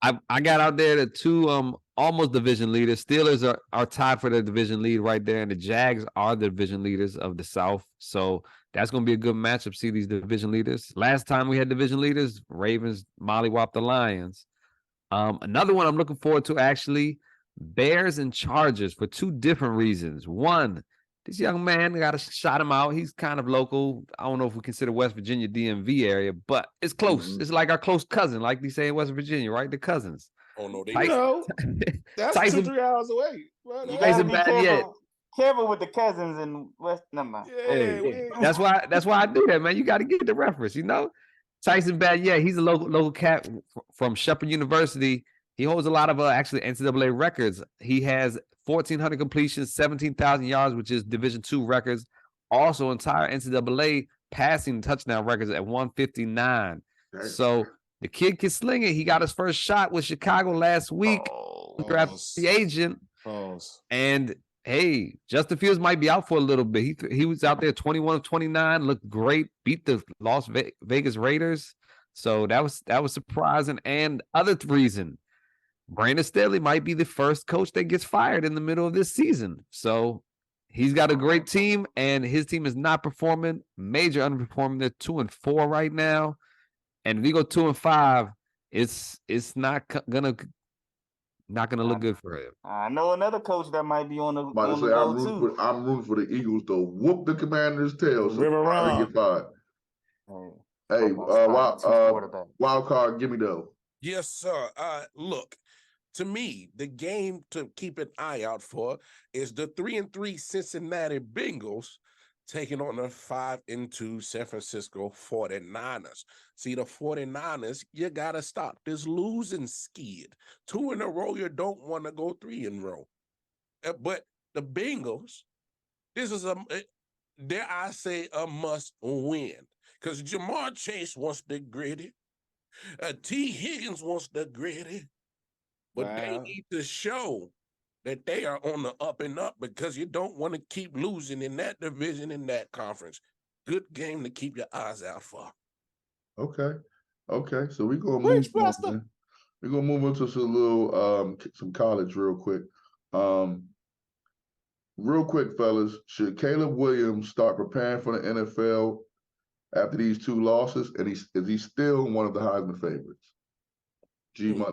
I got out there the 2 almost division leaders. Steelers are tied for the division lead right there, and the Jags are the division leaders of the South. So that's going to be a good matchup. See these division leaders. Last time we had division leaders, Ravens mollywopped the Lions. Another one I'm looking forward to actually, Bears and Chargers for 2 different reasons. One, this young man got to shot him out. He's kind of local. I don't know if we consider West Virginia DMV area, but it's close. Mm-hmm. It's like our close cousin, like they say in West Virginia, right? The cousins. Oh no, they that's Tyson, 2-3 hours away. Well, you gotta be careful with the cousins in West. Never mind. That's why I do that, man. You got to get the reference, you know. Tyson Baghdad, he's a local cat from Shepherd University. He holds a lot of actually NCAA records. He has 1,400 completions, 17,000 yards, which is Division II records. Also, entire NCAA passing touchdown records at 159. Dang. So the kid can sling it. He got his first shot with Chicago last week. Draft the agent. And hey, Justin Fields might be out for a little bit. He was out there 21 of 29, looked great, beat the Las Vegas Raiders. So that was surprising. And other reason, Brandon Staley might be the first coach that gets fired in the middle of this season. So he's got a great team, and his team is not performing, major underperforming. They're 2-4 right now. And if you go 2-5, it's not gonna look good for him. I know another coach that might be on the About to say, go too. I'm rooting for the Eagles to whoop the Commander's tail so River they Run. get fired. Hey, wild card, Gimmie Doe. Yes, sir. Look, to me, the game to keep an eye out for is the 3-3 Cincinnati Bengals taking on the 5-2 San Francisco 49ers. See, the 49ers, you got to stop this losing skid. 2 in a row, you don't want to go 3 in a row. But the Bengals, this is dare I say, a must win. Because Jamar Chase wants the gritty. T. Higgins wants the gritty. But they need to show that they are on the up and up, because you don't want to keep losing in that division, in that conference. Good game to keep your eyes out for. Okay. So we're gonna move on. We're gonna move into some little some college real quick. Real quick, fellas, should Caleb Williams start preparing for the NFL after these 2 losses? And is he still one of the Heisman favorites? G Money.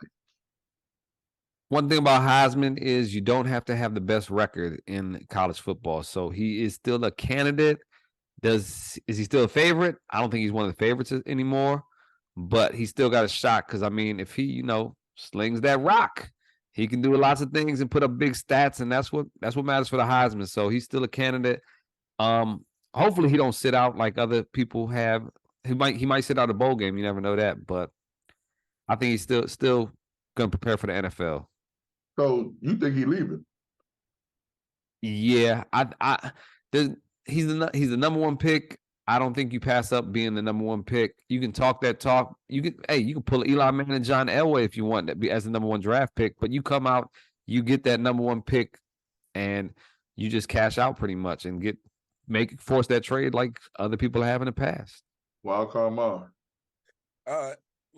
One thing about Heisman is you don't have to have the best record in college football. So he is still a candidate. Is he still a favorite? I don't think he's one of the favorites anymore, but he's still got a shot, because, I mean, if he, slings that rock, he can do lots of things and put up big stats, and that's what matters for the Heisman. So he's still a candidate. Hopefully he don't sit out like other people have. He might sit out a bowl game. You never know that, but I think he's still going to prepare for the NFL. So you think he's leaving? Yeah, he's the number 1 pick. I don't think you pass up being the number 1 pick. You can talk that talk. You can pull Eli Manning and John Elway if you want to be as the number 1 draft pick, but you come out, you get that number 1 pick, and you just cash out pretty much and force that trade like other people have in the past. Wild card Mar.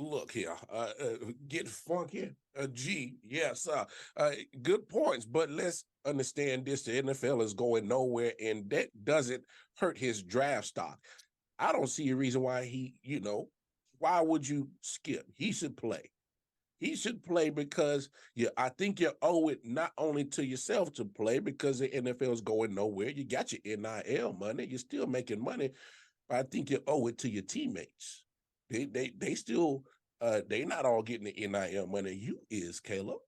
Look here, get funky. Yes, good points, but let's understand this. The NFL is going nowhere, and that doesn't hurt his draft stock. I don't see a reason why why would you skip? He should play. He should play because I think you owe it not only to yourself to play, because the NFL is going nowhere. You got your NIL money. You're still making money. But I think you owe it to your teammates. They still they not all getting the NIL money. You is, Caleb.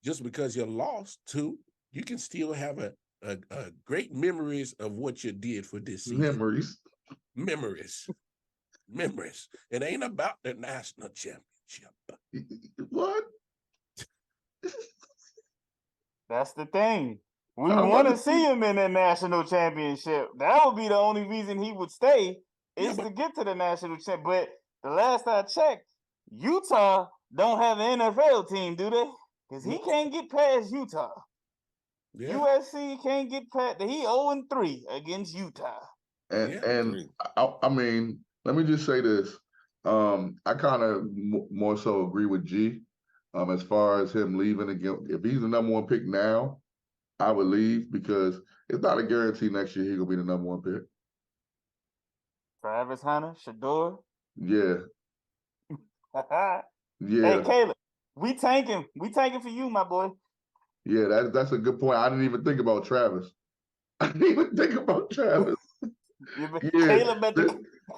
Just because you lost 2, you can still have a great memories of what you did for this season. Memories. It ain't about the national championship. What? That's the thing. We want to see him in the national championship. That would be the only reason he would stay, is to get to the national championship. But the last I checked, Utah don't have an NFL team, do they? Because he can't get past Utah. Yeah. USC can't get past. He 0-3 against Utah. And I mean, let me just say this. I kind of more so agree with G as far as him leaving again. If he's the number 1 pick now, I would leave, because it's not a guarantee next year he's going to be the number 1 pick. Travis Hunter, Shador. Yeah. Yeah. Hey, Caleb, we tanking. We tanking for you, my boy. Yeah, that's a good point. I didn't even think about Travis. Caleb, that's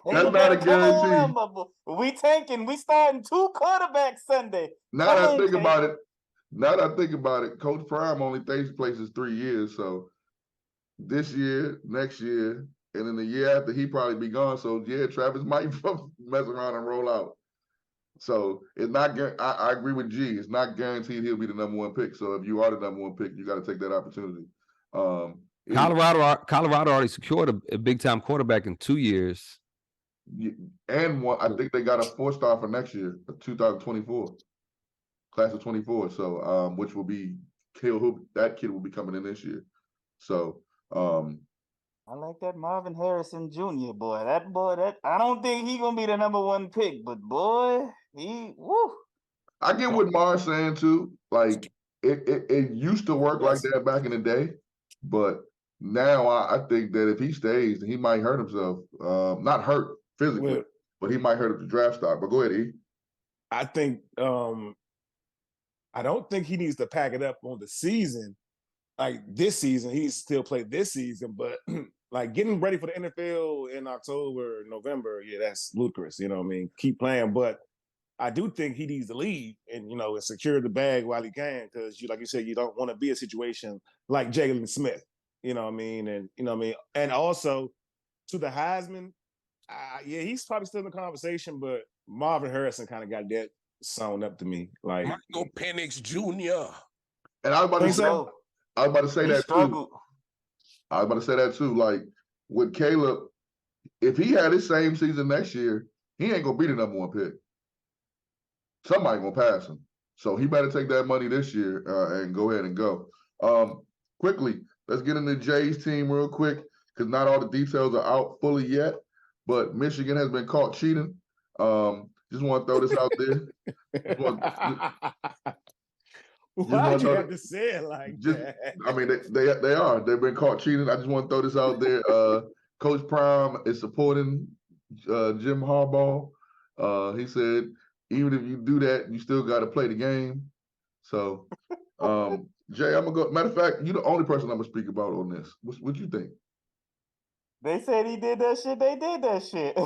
not a guarantee. We tanking. We starting 2 quarterbacks Sunday. Now that I think about it, Coach Prime only takes places 3 years. So this year, next year, and then the year after, he probably be gone. So yeah, Travis might mess around and roll out. So it's not. I agree with G. It's not guaranteed he'll be the number one pick. So if you are the number one pick, you got to take that opportunity. Colorado already secured a big time quarterback in 2 years. And one, I think they got a 4-star for next year, 2024, class of 24. So which will be that kid will be coming in this year. So I like that Marvin Harrison Jr. boy. That I don't think he gonna be the number one pick, but boy, woo. I get what Mar's saying too. Like it used to work like that back in the day, but now I think that if he stays, he might hurt himself. Not hurt physically, but he might hurt at the draft stock. But go ahead, E. I think I don't think he needs to pack it up on the season. Like this season, he needs to still play this season, but like getting ready for the NFL in October, November, yeah, that's ludicrous. You know what I mean? Keep playing, but I do think he needs to leave and and secure the bag while he can, because like you said, you don't want to be a situation like Jalen Smith. You know what I mean? And and also to the Heisman, yeah, he's probably still in the conversation, but Marvin Harrison kind of got that sewn up to me. Like Michael Penix Jr. And I was about to say that too. I was about to say that too. Like with Caleb, if he had his same season next year, he ain't gonna be the number one pick. Somebody gonna pass him. So he better take that money this year and go ahead and go. Quickly, let's get into Jay's team real quick, because not all the details are out fully yet. But Michigan has been caught cheating. Just want to throw this out there. Why do you have to say it like that? I mean, they are. They've been caught cheating. I just want to throw this out there. Coach Prime is supporting Jim Harbaugh. He said, even if you do that, you still got to play the game. So, Jay, I'm going to go. Matter of fact, you're the only person I'm going to speak about on this. What you think? They said he did that shit. They did that shit.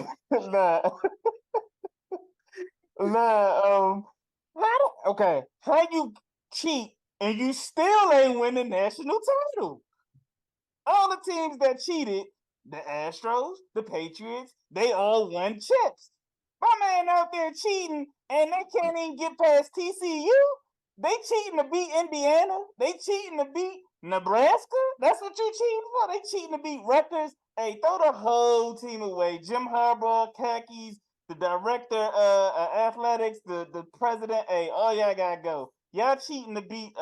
How you cheat and you still ain't win the national title? All the teams that cheated, the Astros, the Patriots, they all won chips. My man out there cheating and they can't even get past TCU. They cheating to beat Indiana. They cheating to beat Nebraska. That's what you cheating for? They cheating to beat Rutgers. Hey, throw the whole team away. Jim Harbaugh, khakis, the director of athletics, the president. Hey, all y'all gotta go. Y'all cheating to beat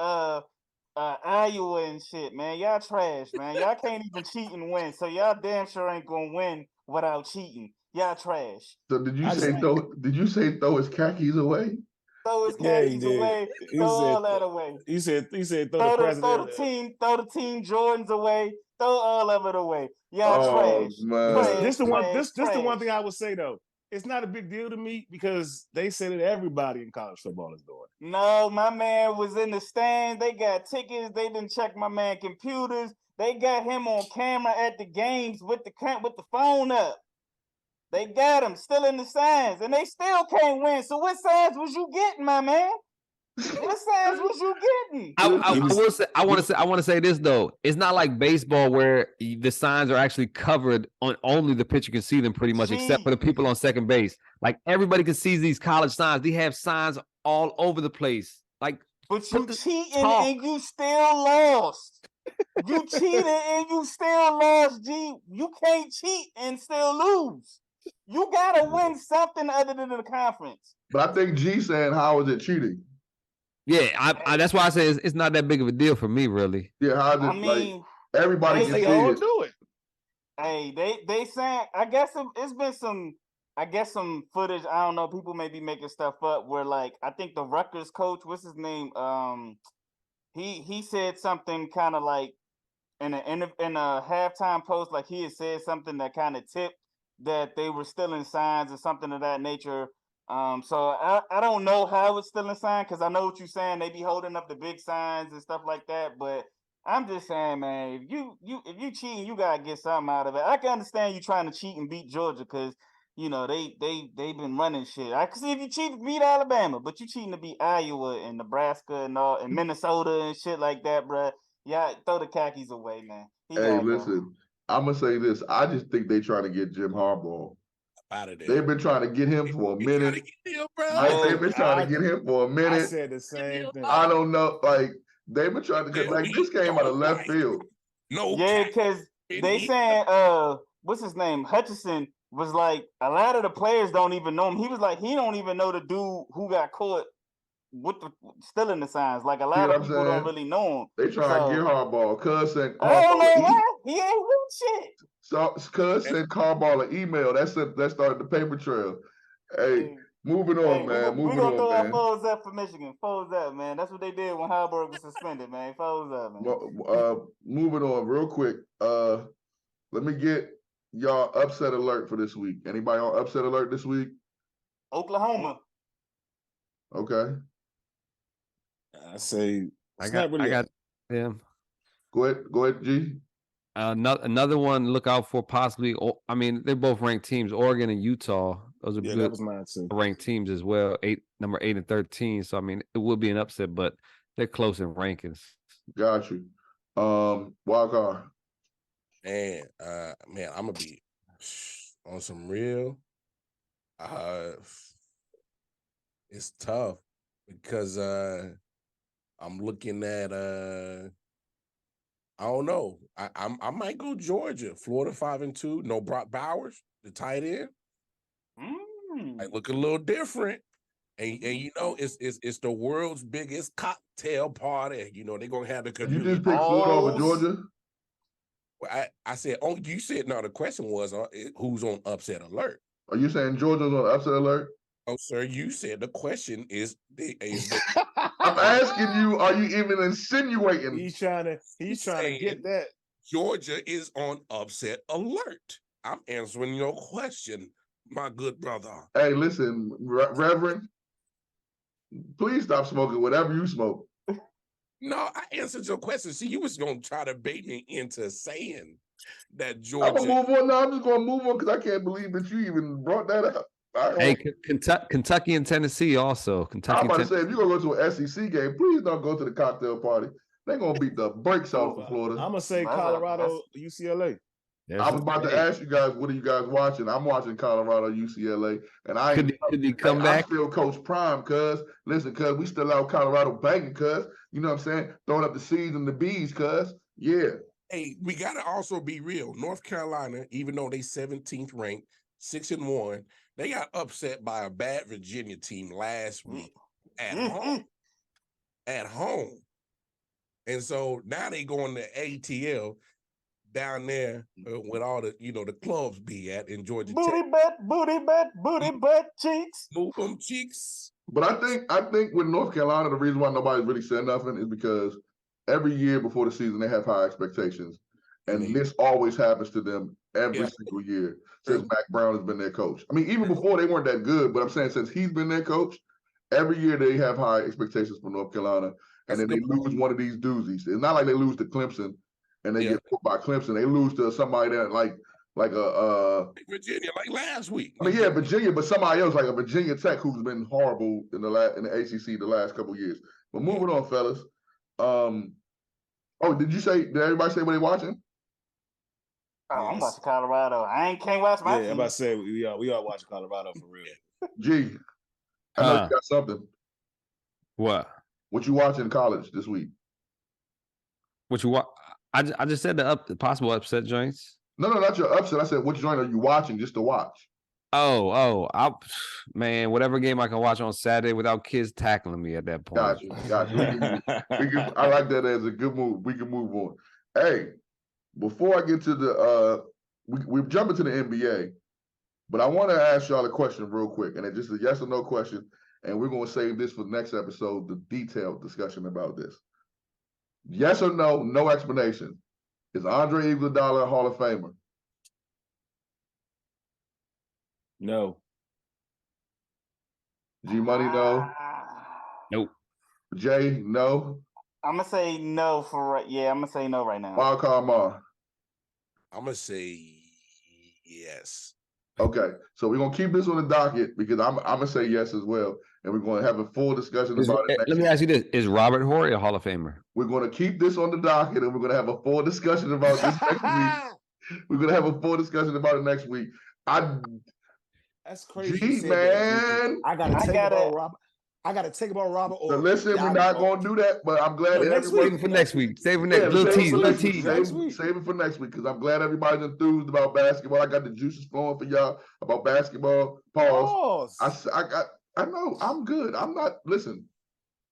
Iowa and shit, man. Y'all trash, man. Y'all can't even cheat and win. So y'all damn sure ain't gonna win without cheating. Y'all trash. So did you say throw his khakis away? Throw his khakis away. Throw all that away. He said throw the team Jordans away. Throw all of it away. Y'all trash. Man. This the one thing I would say though. It's not a big deal to me because they say that everybody in college football is doing it. No, my man was in the stands. They got tickets. They didn't check my man computers. They got him on camera at the games with the phone up. They got him still in the signs, and they still can't win. So what signs was you getting, my man? What signs was you getting? I want to say this though. It's not like baseball where the signs are actually covered on only the pitcher can see them pretty much, except for the people on second base. Like everybody can see these college signs. They have signs all over the place. Like, but you cheating and you still lost. You cheated and you still lost, G. You can't cheat and still lose. You gotta win something other than the conference. But I think G saying, how is it cheating? Yeah, I that's why I say it's not that big of a deal for me, really. Yeah, how is it, like everybody can all do it. Hey, they saying, I guess it's been some footage. I don't know. People may be making stuff up where, like, I think the Rutgers coach, what's his name? He said something kind of like in a halftime post, like he had said something that kind of tipped that they were stealing signs or something of that nature. So I don't know how it's still a sign, because I know what you're saying. They be holding up the big signs and stuff like that. But I'm just saying, man, if you cheating, you gotta get something out of it. I can understand you trying to cheat and beat Georgia, because they been running shit. I can see if you cheat to beat Alabama, but you cheating to beat Iowa and Nebraska and all and Minnesota and shit like that, bruh. Yeah, throw the khakis away, man. Hey, listen, I'm gonna say this. I just think they trying to get Jim Harbaugh. out of there. They've been trying to get him for a We gotta minute. get him, bro. They've been trying to get him for a I minute. said the same thing. I don't know. Like they've been trying to Yeah, like this came out of left field. No, Yeah, cap. because they saying what's his name? Hutchinson was like a lot of the players don't even know him. He was like, he don't even know the dude who got caught with the stealing the signs. Like a lot what of I'm people don't saying? really know him. They trying to So- get Harbaugh. Cuz and I don't know Harbaugh. why. He ain't doing shit. So Cuz sent Harbaugh an email. That started the paper trail. Hey, moving on, Hey, man. we Moving gonna throw on, our man. foes up for Michigan. Foes up, man. That's what they did when Harbaugh was suspended, man. Foes up, man. Moving on real quick. Let me get y'all upset alert for this week. Anybody on upset alert this week? Oklahoma. Okay. I say I got them. Go ahead, G. Another one to look out for possibly. I mean, they're both ranked teams. Oregon and Utah. Those are Yeah, good that was mine too. ranked teams as well. Number 8 and 13. So I mean, it will be an upset, but they're close in rankings. Got you. Wild card. And man, I'm gonna be on some real. It's tough because I'm looking at I don't know. I might go Georgia, Florida 5-2. No Brock Bowers, the tight end. I look a little different. And you know, it's the world's biggest cocktail party. You know, they're gonna have the You community. just picked Florida over Georgia? Well, I said, oh, you said no. The question was, who's on upset alert? Are you saying Georgia's on upset alert? Oh, sir, you said the question is I'm asking you, are you even insinuating? He's trying to get that. Georgia is on upset alert. I'm answering your question, my good brother. Hey, listen, Reverend, please stop smoking whatever you smoke. No, I answered your question. See, you was gonna try to bait me into saying that I'm Georgia. gonna move on now. I'm just gonna move on because I can't believe that you even brought that up. Hey, Kentucky and Tennessee also. Kentucky. I'm about to say, if you're gonna go to an SEC game, please don't go to the cocktail party. They're gonna beat the brakes off of Florida. I'm gonna say Colorado, UCLA. I was about to ask you guys, what are you guys watching? I'm watching Colorado, UCLA, and I Could he come back? I'm still Coach Prime, cuz. Listen, cuz we still out Colorado banging, cuz. You know what I'm saying? Throwing up the C's and the B's, cuz. Yeah. Hey, we gotta also be real. North Carolina, even though they 17th ranked, 6-1, they got upset by a bad Virginia team last week at home. At home. And so now they going to ATL down there with all the, the clubs be at in Georgia Tech. Booty butt cheeks. Move them cheeks. But I think with North Carolina, the reason why nobody's really said nothing is because every year before the season they have high expectations. And this always happens to them every single year since Mac Brown has been their coach. I mean, even before they weren't that good, but I'm saying since he's been their coach, every year they have high expectations for North Carolina. And then they lose one of these doozies. It's not like they lose to Clemson and they get put by Clemson. They lose to somebody that like a Virginia, like last week. I mean, yeah, Virginia, but somebody else like a Virginia Tech who's been horrible in the ACC the last couple of years. But moving on, fellas. Did everybody say what they watching? Oh, I'm watching Colorado. Can't watch my team. I'm about to say we are watching Colorado for real. G, I know you got something. What? What you watching in college this week? What you watch? I just said the possible upset joints. No, not your upset. I said, which joint are you watching just to watch? Man, whatever game I can watch on Saturday without kids tackling me at that point. Got you. I like that as a good move. We can move on. Hey, before I get to the we're jumping to the NBA, but I want to ask y'all a question real quick, and it's just a yes or no question, and we're going to save this for the next episode, the detailed discussion about this. Yes or no, no explanation. Is Andre Iguodala a Hall of Famer? No. G Money, no. Nope. Jay, no. I'm gonna say no I'm gonna say no right now. Wild card Mar. I'm gonna say yes. Okay, so we're gonna keep this on the docket because I'm gonna say yes as well, and we're gonna have a full discussion about it. Let me ask you this: is Robert Horry a Hall of Famer? We're gonna keep this on the docket, and we're gonna have a full discussion about this next week. We're gonna have a full discussion about it next week. That's crazy. G, You said that, G. man. I gotta take about Robert. I gotta take about Robert. So Or listen, we're not gonna do that, but I'm glad No, that next everybody. Save it for next week. Save it for next. Yeah, Little save it tease. for Little next week. tease. Next week. Save it for next week because I'm glad everybody's enthused about basketball. I got the juices flowing for y'all about basketball. Pause. I know I'm good. I'm not. Listen,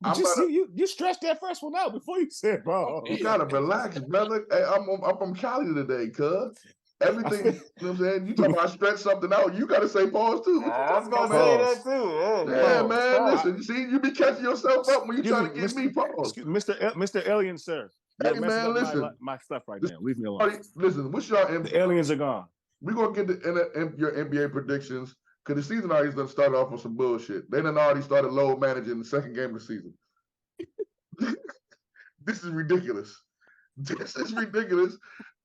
But you stretched that first one out before you said pause. you gotta relax, brother. Hey, I'm from Cali today, cuz. Everything, you know what I'm saying? You talking about stretch something out, you gotta say pause too. What you I was talking gonna about, say that too. Yeah, Pause. man. Listen, you see, you be catching yourself up when you Excuse trying to get me pause. Mr. Alien, sir. You're Hey, messing man, up listen. my stuff right now. Leave me alone. Listen, what's your The aliens are gone. We're gonna get your NBA predictions because the season already done started off with some bullshit. They done already started load managing the second game of the season. This is ridiculous. This is ridiculous.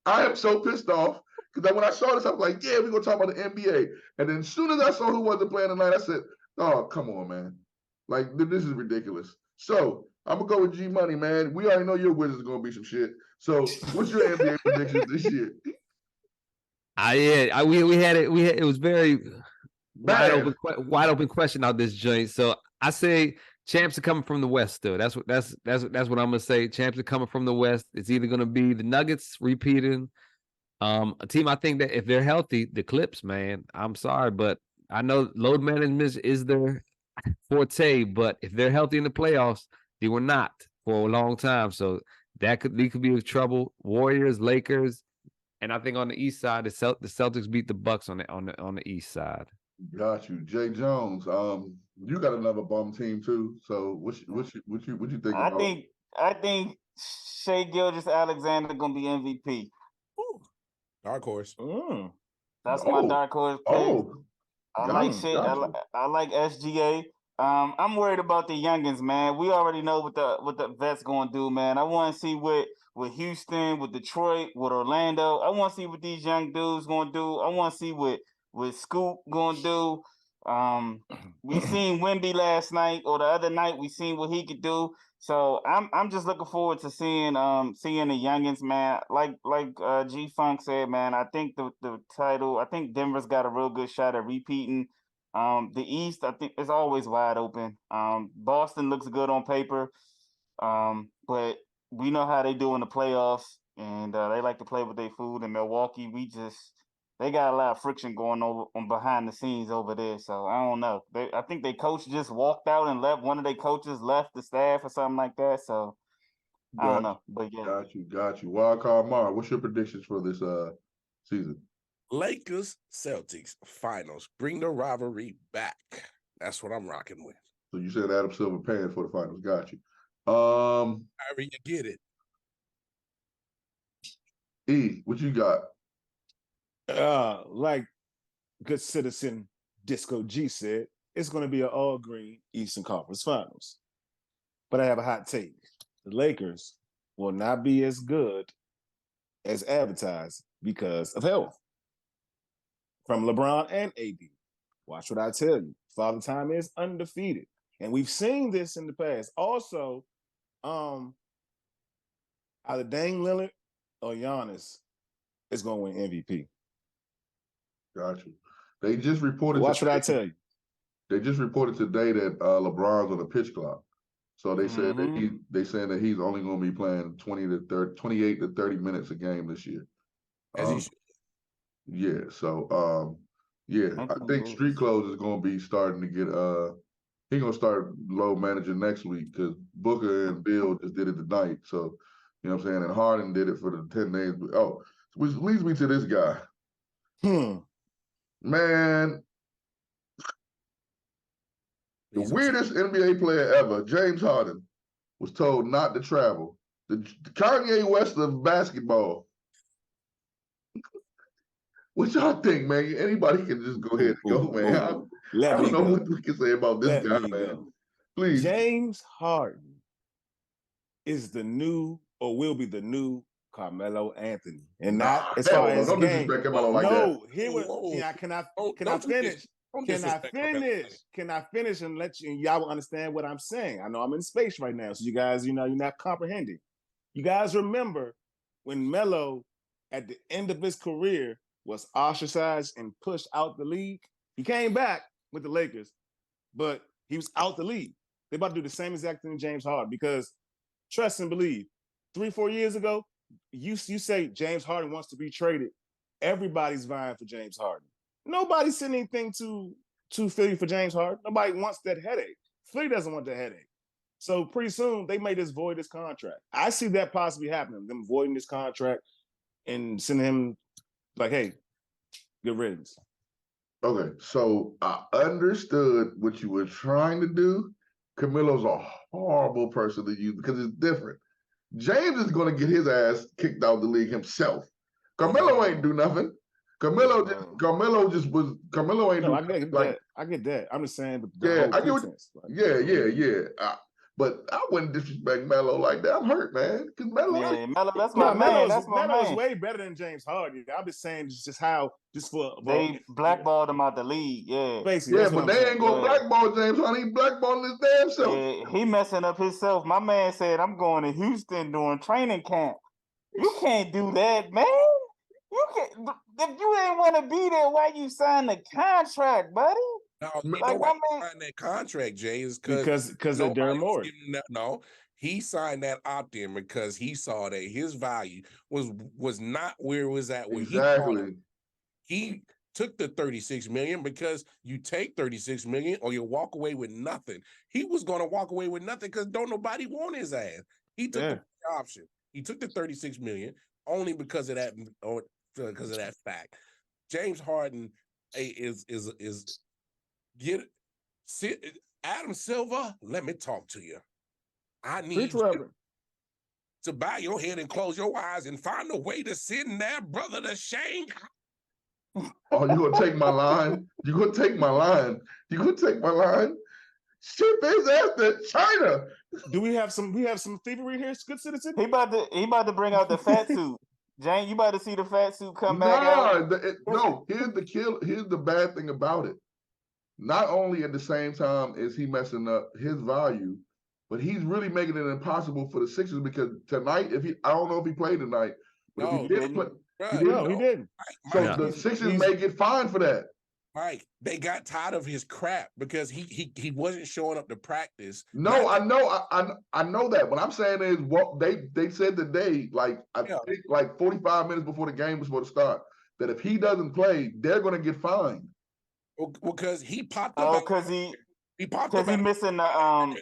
I am so pissed off because when I saw this, I was like, yeah, we're gonna talk about the NBA. And then as soon as I saw who wasn't playing tonight, I said, oh, come on, man. Like, this is ridiculous. So I'm gonna go with G Money, man. We already know your Wizards are gonna be some shit. So what's your NBA predictions this year? We had it. It was very Bad. wide open question out this joint. So I say champs are coming from the West. Though that's what I'm gonna say. Champs are coming from the West. It's either gonna be the Nuggets repeating, a team I think that if they're healthy, the Clips, man. I'm sorry, but I know load management is their forte. But if they're healthy in the playoffs, they were not for a long time. So they could be in trouble. Warriors, Lakers. And I think on the East side, the Celtics beat the Bucks on the East side. Got you, Jae Jones. You got another bum team too. So what you think about? I think Shea Gilgeous-Alexander gonna be MVP. Ooh, dark horse. That's my dark horse pick. I like shit. I like SGA. I'm worried about the youngins, man. We already know what the vets gonna do, man. I want to see what Houston, with Detroit, with Orlando. I want to see what these young dudes gonna do. I want to see what Scoop gonna do. We seen Wemby last night or the other night. We seen what he could do. So I'm just looking forward to seeing the youngins, man. Like G Funk said, man. I think the title. I think Denver's got a real good shot at repeating. The East, I think, is always wide open. Boston looks good on paper, but we know how they do in the playoffs, and they like to play with their food. In Milwaukee, they got a lot of friction going on behind the scenes over there. So I don't know. I think their coach just walked out and left. One of their coaches left the staff or something like that. So I don't know. But yeah, Got you. Wildcard Mar, what's your predictions for this season? Lakers, Celtics, finals. Bring the rivalry back. That's what I'm rocking with. So you said Adam Silver paying for the finals. Got you. However you get it. E, what you got? Like good citizen Disco G said, it's going to be an all green Eastern Conference Finals. But I have a hot take. The Lakers will not be as good as advertised because of health from LeBron and AD. Watch what I tell you. Father Time is undefeated. And we've seen this in the past. Also, either Dame Lillard or Giannis is going to win MVP. Got you. They just reported. Watch what I tell you. They just reported today that LeBron's on the pitch clock. So they said that saying that he's only going to be playing 28 to 30 minutes a game this year. As he should. Yeah. So I think Street Clothes is going to be starting to get he's going to start load managing next week because Booker and Bill just did it tonight. So you know what I'm saying, and Harden did it for the 10 days. Oh, which leads me to this guy. Man, the weirdest NBA player ever, James Harden, was told not to travel. The Kanye West of basketball. What y'all think, man? Anybody can just go ahead and go, man. I don't know what we can say about this guy, man. Please. James Harden is the new, or will be the new, Carmelo Anthony, and not as far as don't game. disrespect Carmelo like that. Can I finish? Can I finish and let y'all will understand what I'm saying? I know I'm in space right now, so you guys, you're not comprehending. You guys remember when Melo, at the end of his career, was ostracized and pushed out the league? He came back with the Lakers, but he was out the league. They about to do the same exact thing to James Harden because trust and believe. 3-4 years ago, you say James Harden wants to be traded. Everybody's vying for James Harden. Nobody's sending anything to Philly for James Harden. Nobody wants that headache. Philly doesn't want that headache. So pretty soon they may just void this contract. I see that possibly happening. Them voiding this contract and sending him like, hey, good riddance. Okay, so I understood what you were trying to do. Camilo's a horrible person to use because it's different. James is going to get his ass kicked out of the league himself. Carmelo ain't do nothing. Carmelo ain't No, do I get like that. I get that. I'm just saying the yeah, whole I get what, pretense. Like, yeah. But I wouldn't disrespect Melo like that. I'm hurt, man. Because Melo, Yeah, Melo, that's my no, man. That's my Melo's man. way better than James Harden. I'm just saying just how for They blackballed him out the league. Yeah. basically. yeah, That's what but I'm they saying. ain't gonna blackball James Harden. He blackballing his damn self. Yeah, he messing up himself. My man said, I'm going to Houston during training camp. You can't do that, man. You can't. If you ain't want to be there, why you sign the contract, buddy? No, you know Like, why my he man, signed that contract, Jay, is Because of nobody Darren was Morris. giving that. No, he signed that opt-in because he saw that his value was not where it was at. Where Exactly. he took the 36 million because you take 36 million or you walk away with nothing. He was going to walk away with nothing because don't nobody want his ass. He took the option. He took the 36 million only because of that, or because of that fact. James Harden is Adam Silver. Let me talk to you. I need you to bow your head and close your eyes and find a way to send that brother to Shanghai. Oh, you gonna take my line? You gonna take my line? You gonna take my line? Ship his ass to China. Do we have some thievery here, good citizen? he about to bring out the fat suit. Jane, you about to see the fat suit come back out? No. Here's the bad thing about it. Not only at the same time is he messing up his value, but he's really making it impossible for the Sixers because tonight, I don't know if he played tonight, but if he didn't play, he didn't. So the Sixers may get fined for that. Mike, they got tired of his crap because he wasn't showing up to practice. No, I know that. What I'm saying is what they said today, like I think like 45 minutes before the game was supposed to start, that if he doesn't play, they're gonna get fined. Well, because he popped up. Because he missing a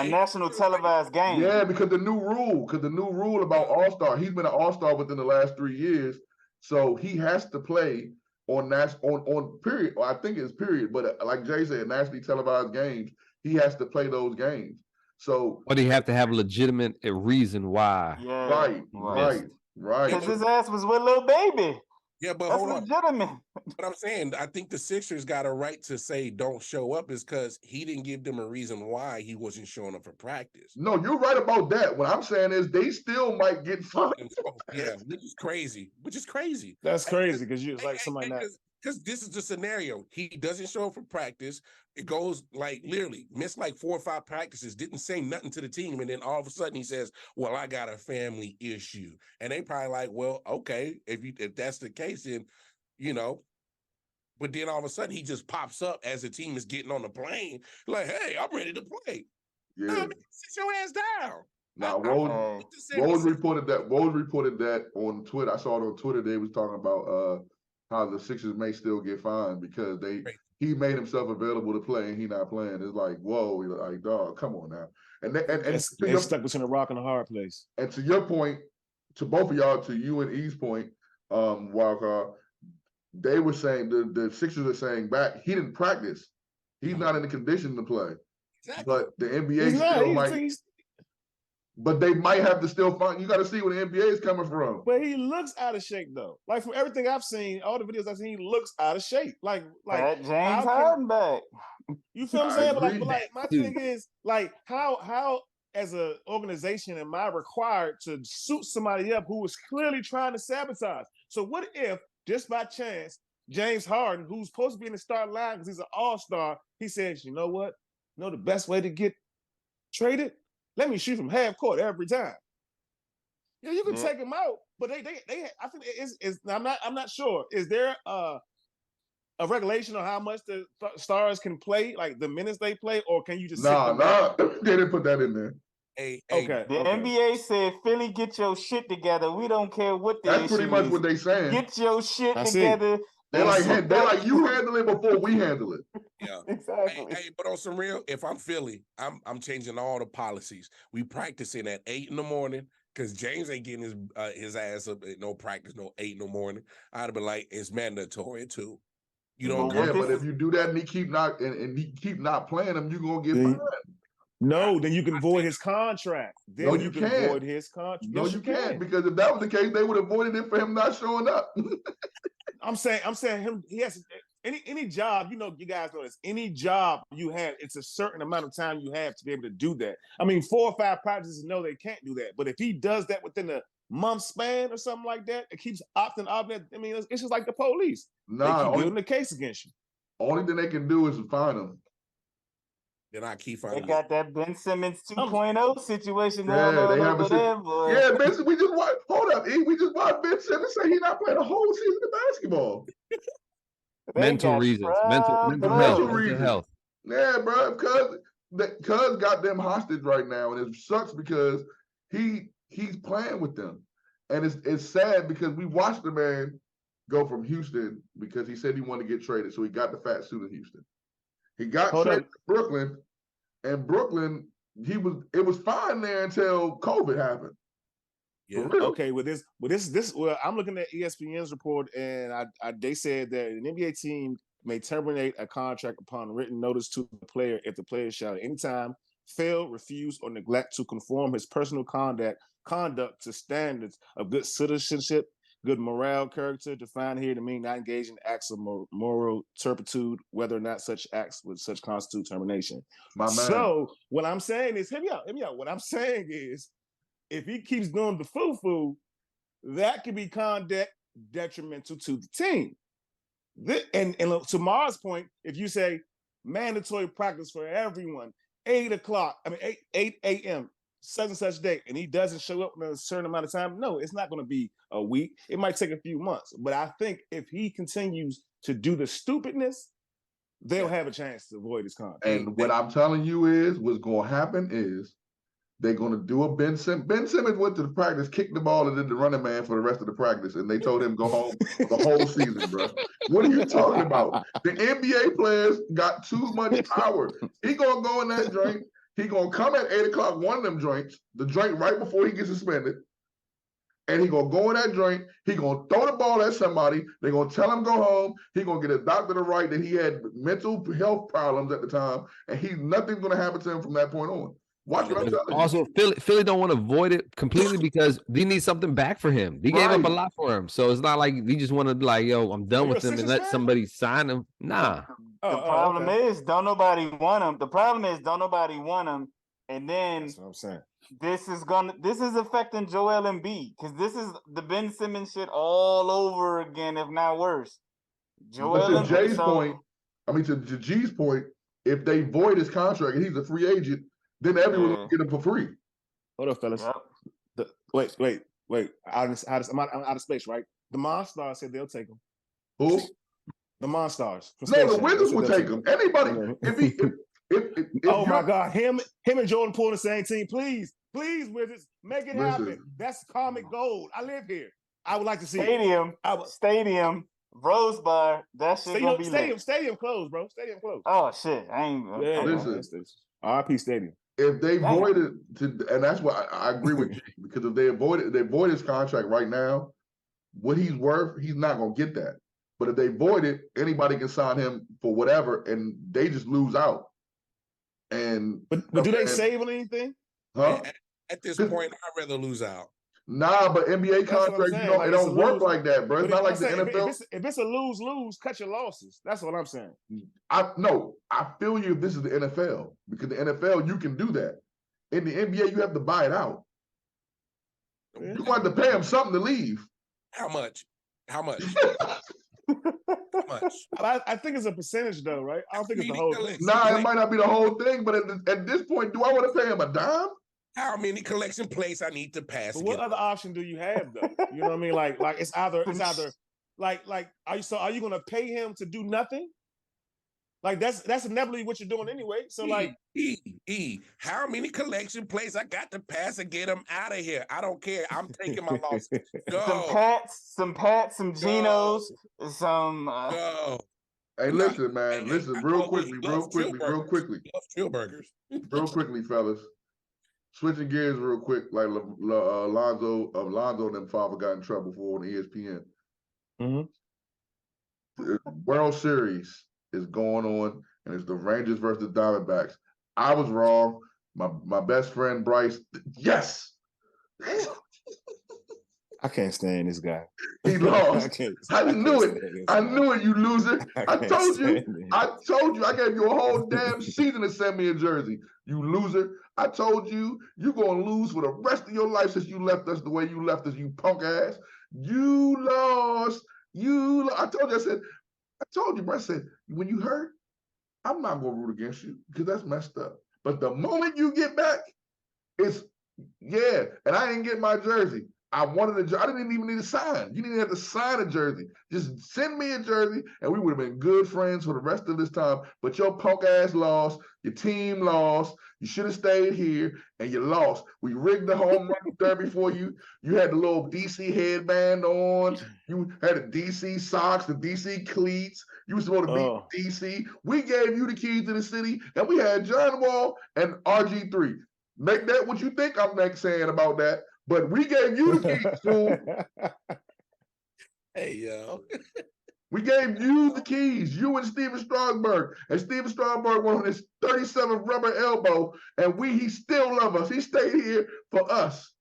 national televised game. Yeah, because the new rule about All-Star, he's been an All-Star within the last 3 years, so he has to play on period. Well, I think it's period, but like Jay said, nationally televised games, he has to play those games. So, but he have to have a legitimate reason why. Yeah, right. Because his ass was with little baby. Yeah, but that's hold legitimate. But I'm saying, I think the Sixers got a right to say don't show up is because he didn't give them a reason why he wasn't showing up for practice. No, you're right about that. What I'm saying is they still might get fined. Yeah, which is crazy. That's crazy because you like somebody not. Because this is the scenario. He doesn't show up for practice. It goes like literally missed like 4 or 5 practices, didn't say nothing to the team. And then all of a sudden he says, well, I got a family issue. And they probably like, well, okay, if that's the case, then, you know. But then all of a sudden he just pops up as the team is getting on the plane. Like, hey, I'm ready to play. Yeah. Nah, man, sit your ass down. Now, Woj reported that on Twitter. I saw it on Twitter. They was talking about how the Sixers may still get fined because he made himself available to play and he not playing. It's like, whoa, like, dog, come on now. And they're stuck between a rock and a hard place. And to your point, to both of y'all, to you and E's point, Wildcard, they were saying the Sixers are saying back he didn't practice. He's not in the condition to play. Exactly. But the NBA still might. But they might have to still find. You got to see where the NBA is coming from. But he looks out of shape, though. Like from everything I've seen, all the videos I've seen, he looks out of shape. Like James Harden back. You feel what I'm saying? But like my thing is like how as an organization am I required to suit somebody up who is clearly trying to sabotage? So what if just by chance James Harden, who's supposed to be in the starting line because he's an all-star, he says, you know what? You know the best way to get traded? Let me shoot from half court every time. Yeah, you can take him out, but they I think I'm not sure. Is there a regulation on how much the stars can play, like the minutes they play, or can you just sit Nah, them down? they didn't put that in there. Hey, Okay. The NBA said, Philly, get your shit together. We don't care what the That's issue pretty much is. what they saying. Get your shit I see. together. They like you handle it before we handle it. Yeah. Exactly. Hey, but on some real, if I'm Philly, I'm changing all the policies. We practicing at 8 in the morning because James ain't getting his ass up at no practice, no 8 in the morning. I'd have been like, it's mandatory too. You don't Yeah, come. but if you do that and he keep not playing them, you're gonna get fined. No, then you can void his contract. Then No, you you can can't. void his contract. No, Yes, you can't, because if that was the case, they would have voided it for him not showing up. I'm saying him. He has any job. You know, you guys know this. Any job you have, it's a certain amount of time you have to be able to do that. I mean, 4 or 5 practices, no, they can't do that. But if he does that within a month span or something like that, it keeps opting. I mean, it's just like the police. They keep building a case against you. Only thing they can do is fine him. Then I keep They finding got that Ben Simmons 2.0 situation going Yeah, on they have over there, boy. Yeah, Ben, we just watched. Hold up, E. We just watched Ben Simmons say he's not playing a whole season of basketball. Mental reasons, mental health. Yeah, bro, cuz got them hostage right now, and it sucks because he's playing with them, and it's sad because we watched the man go from Houston because he said he wanted to get traded, so he got the fat suit in Houston. He got traded to Brooklyn, and Brooklyn, it was fine there until COVID happened. Yeah. Okay. Well, I'm looking at ESPN's report, and they said that an NBA team may terminate a contract upon written notice to the player if the player shall at any time fail, refuse, or neglect to conform his personal conduct to standards of good citizenship, good moral character, defined here to mean not engaged in acts of moral turpitude, whether or not such acts would such constitute termination. My man. So what I'm saying is, hear me out. What I'm saying is, if he keeps doing the foo-foo, that could be conduct detrimental to the team. And to Mars' point, if you say mandatory practice for everyone, 8 a.m., such and such day, and he doesn't show up in a certain amount of time, no, it's not going to be a week. It might take a few months. But I think if he continues to do the stupidness, they'll have a chance to avoid his contract. And what I'm telling you is, what's going to happen is, they're going to do a Ben Simmons. Ben Simmons went to the practice, kicked the ball, and did the running man for the rest of the practice. And they told him go home for the whole season, bro. What are you talking about? The NBA players got too much power. He going to go in that joint. He going to come at 8 o'clock, one of them joints, the joint right before he gets suspended. And he going to go in that joint. He going to throw the ball at somebody. They're going to tell him go home. He going to get a doctor to write that he had mental health problems at the time. And nothing's going to happen to him from that point on. Watch what I'm telling you. Also, Philly don't want to void it completely because they need something back for him. They gave up a lot for him. So it's not like they just want to be like, yo, I'm done with him and let somebody sign him. Nah. The problem is, don't nobody want him. The problem is, don't nobody want him. And then that's what I'm saying. This is affecting Joel Embiid because this is the Ben Simmons shit all over again, if not worse. Joel Embiid. To G's point, if they void his contract and he's a free agent, then everyone will get him for free. Hold up, fellas. Yep. Wait. I'm out of space, right? The Monstars said they'll take him. Who? The Monstars. No, the Wizards will take him. Anybody. Oh my God, him and Jordan Poole on the same team. Please, Wizards, make it happen. That's comic gold. I live here. I would like to see Stadium, Rose Bar. That shit gonna be stadium closed, bro. Stadium closed. Oh shit, I ain't. Listen, RIP Stadium. If they void it, and that's what I agree with you, because if they void his contract right now, what he's worth, he's not gonna get that. But if they void it, anybody can sign him for whatever, and they just lose out. But do they save on anything? Huh? At this point, I'd rather lose out. Nah, but NBA contracts, it don't work like that, bro. It's not like the NFL. If it's a lose-lose, cut your losses. That's what I'm saying. I feel you if this is the NFL, because the NFL, you can do that. In the NBA, you have to buy it out. You want to pay him something to leave. How much? How much? I think it's a percentage, though, right? I don't think it's the whole thing. Nah, it might not be the whole thing, but at this point, do I want to pay him a dime? How many collection plates I need to pass? But what other option do you have, though? You know what I mean? Like it's either Like, are you gonna pay him to do nothing? Like that's inevitably what you're doing anyway. So like, how many collection plates I got to pass and get him out of here? I don't care. I'm taking my loss. Go. Some Pats, some Genos, some. Go. Hey, listen, man. Hey, Listen, I real know we quickly, love real quickly. Love chill burgers. Real quickly, fellas. Switching gears real quick, like Lonzo and them father got in trouble for on ESPN. The World Series is going on, and it's the Rangers versus the Diamondbacks. I was wrong. My best friend Bryce, yes. I can't stand this guy. He lost. I knew it. I knew it, you loser. I told you. I gave you a whole damn season to send me a jersey. You loser. I told you you're gonna lose for the rest of your life since you left us the way you left us, you punk ass. You lost. I told you, I told you, bro. I said, when you hurt, I'm not gonna root against you because that's messed up. But the moment you get back, it's and I didn't get my jersey. I wanted I didn't even need to sign. You didn't have to sign a jersey. Just send me a jersey, and we would have been good friends for the rest of this time. But your punk ass lost. Your team lost. You should have stayed here, and you lost. We rigged the home run derby for you. You had the little DC headband on. You had the DC socks, the DC cleats. You were supposed to be DC. We gave you the keys to the city, and we had John Wall and RG3. Make that what you think I'm saying about that. But we gave you the keys, fool. Hey, yo. We gave you the keys, you and Steven Strasburg. And Steven Strasburg went on his 37th rubber elbow, and he still love us. He stayed here for us.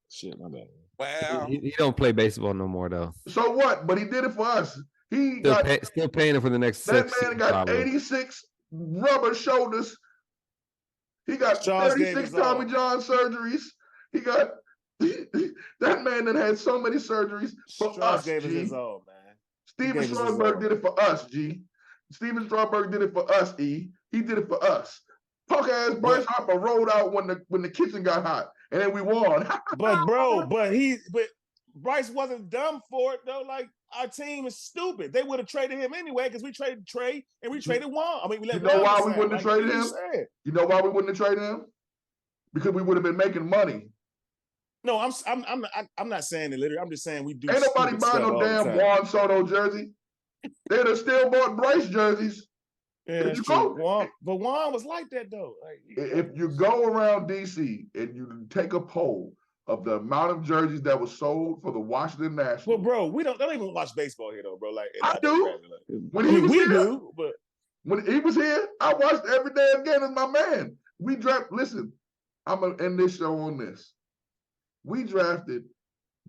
Shit, my bad. Wow. He don't play baseball no more, though. So what? But he did it for us. Still paying him for the next 6 That man got 86 rubber shoulders. He got 36 Tommy John surgeries. He got that man that had so many surgeries for us. Gave us his all, man. Steven Strasburg did it for us, G. Steven Strasburg did it for us, E. He did it for us. Punk ass Bryce Harper rolled out when the kitchen got hot, and then we won. but Bryce wasn't dumb for it though. Like our team is stupid. They would have traded him anyway because we traded Trey and we traded Juan. I mean, you know why we wouldn't have traded him? You know why we wouldn't have traded him? Because we would have been making money. No, I'm not saying it literally. I'm just saying we do. Ain't nobody buying no damn Juan Soto jersey. They'd have still bought Bryce jerseys. Yeah, that's true. But Juan was like that though. Like, if you go around DC and you take a poll of the amount of jerseys that was sold for the Washington Nationals. Well, bro, we don't even watch baseball here though, bro. Like I do. When he was here, but when he was here, I watched every damn game as my man. We drafted. Listen, I'm gonna end this show on this. We drafted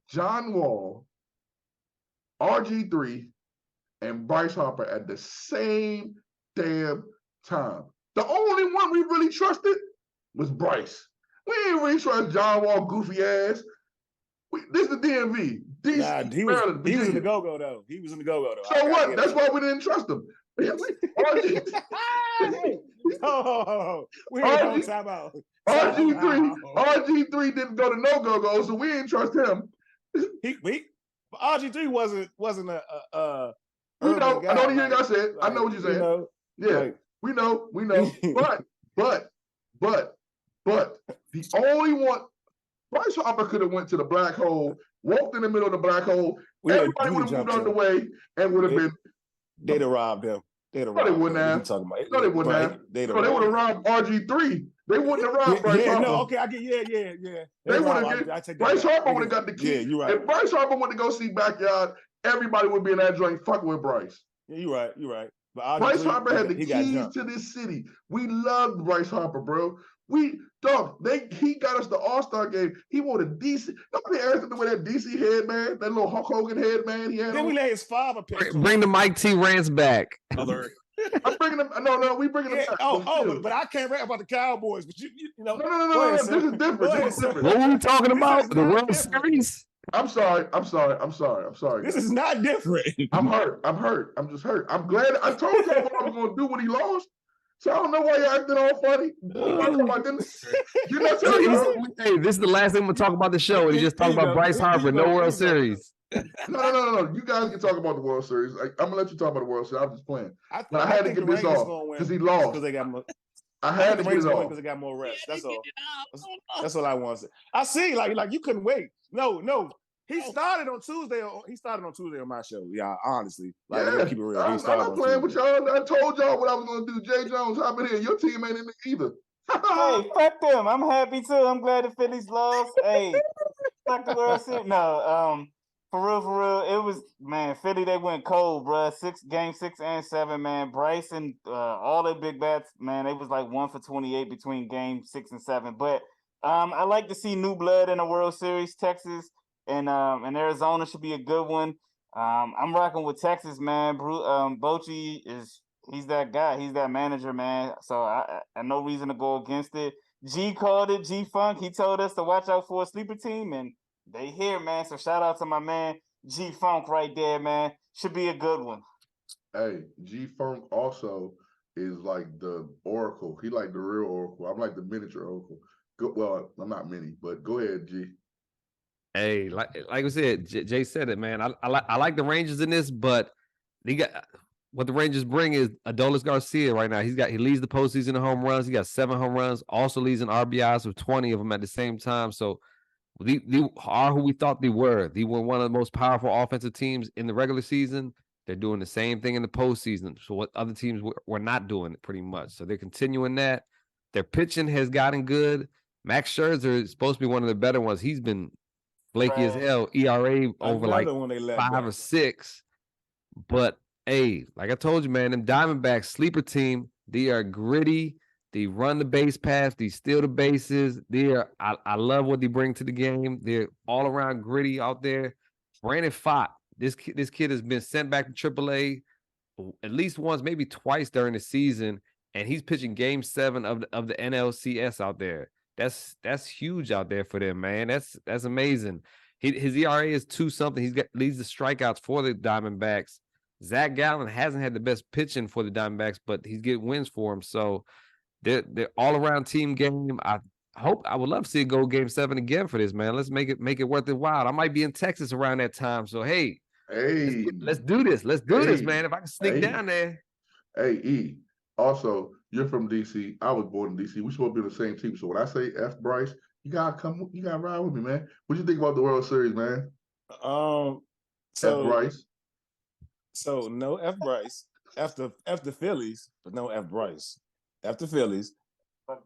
John Wall, RG3, and Bryce Harper at the same damn time. The only one we really trusted was Bryce. We didn't really trust John Wall, goofy ass. This is the DMV. He was in the go-go though. He was in the go-go though. So what? That's why we didn't trust him. RG3 didn't go to no go-go, so we didn't trust him. RG3 wasn't a we know, I don't hear you said. I know what you're saying. We know. But the only one, Bryce Harper could have went to the black hole, walked in the middle of the black hole. Everybody would have moved out the way and would have been. They'd have robbed him. They'd have robbed him. No, they wouldn't have. They would have robbed RG3. They wouldn't have robbed Bryce Harper. No, okay, I get. Yeah. They would have. Bryce Harper would have got the key. Yeah, you're right. If Bryce Harper went to go see Backyard, everybody would be in that joint fucking with Bryce. Yeah, you're right. But Bryce Harper had the keys to this city. We loved Bryce Harper, bro. He got us the All-Star game. He wore the DC. Nobody asked him to wear that DC headband, that little Hulk Hogan headband he had. Then we let his father pick. Bring the Mike T rants back. I'm bringing them. No, we bringing them back. But I can't rant about the Cowboys. But you know. No. This is different. What are we talking about? The World Series? I'm sorry. This is not different. I'm hurt. I'm just hurt. I'm glad. I told y'all what I was going to do when he lost. So I don't know why you're acting all funny. Hey, this is the last thing we're talking about the show. And you just talking about Bryce Harper, no World Series. No. You guys can talk about the World Series. I'm gonna let you talk about the World Series. I'm just playing. But I had to think get the this Rangers off gonna win because he lost. because they got more. I I had think to the get Rangers it gonna win off. because they got more reps. That's all. That's all I want to say. I see, like you couldn't wait. No. He started on Tuesday. He started on Tuesday on my show. Yeah, honestly, like let me keep it real. He I'm started not on playing with Tuesday. y'all. I told y'all what I was gonna do. Jae Jones, hop in here. Your team ain't in it either. Hey, fuck them. I'm happy too. I'm glad the Phillies lost. Hey, fuck the World Series. No, for real, it was, man, Philly, they went cold, bruh. Game 6 and 7, man. Bryson, all their big bats, man, they was like 1 for 28 between game 6 and 7. But I like to see new blood in the World Series. Texas and Arizona should be a good one. I'm rocking with Texas, man. Bochy he's that guy. He's that manager, man. So I no reason to go against it. G called it. G Funk. He told us to watch out for a sleeper team, and they here, man. So shout out to my man G Funk right there, man. Should be a good one. Hey, G Funk also is like the Oracle. He like the real Oracle. I'm like the miniature Oracle. Well, I'm not mini, but go ahead, G. Hey, like I said, Jay said it, man. I like the Rangers in this, but they got what the Rangers bring is Adolis Garcia right now. He leads the postseason in home runs. He got 7 home runs. Also leads in RBIs with 20 of them at the same time. So they are who we thought they were. They were one of the most powerful offensive teams in the regular season. They're doing the same thing in the postseason. So what other teams were not doing it pretty much. So they're continuing that. Their pitching has gotten good. Max Scherzer is supposed to be one of the better ones. He's been flaky as hell. ERA over like 5 or 6. But hey, like I told you, man, them Diamondbacks sleeper team, they are gritty. They run the base paths. They steal the bases. I love what they bring to the game. They're all around gritty out there. Brandon Pfaadt, this kid has been sent back to AAA at least once, maybe twice during the season, and he's pitching Game 7 of the NLCS out there. That's huge out there for them, man. That's amazing. His ERA is 2-something. Leads the strikeouts for the Diamondbacks. Zach Gallen hasn't had the best pitching for the Diamondbacks, but he's getting wins for him. So they're all around team game. I would love to see it go Game 7 again for this, man. Let's make it worth it while. I might be in Texas around that time. So hey, let's do this. Let's do this, man. If I can sneak down there. Hey, E. Also, you're from DC. I was born in DC. We're supposed to be on the same team. So when I say F Bryce, you gotta ride with me, man. What you think about the World Series, man? So F Bryce. So no F Bryce. F the Phillies, but no F Bryce. F the Phillies. But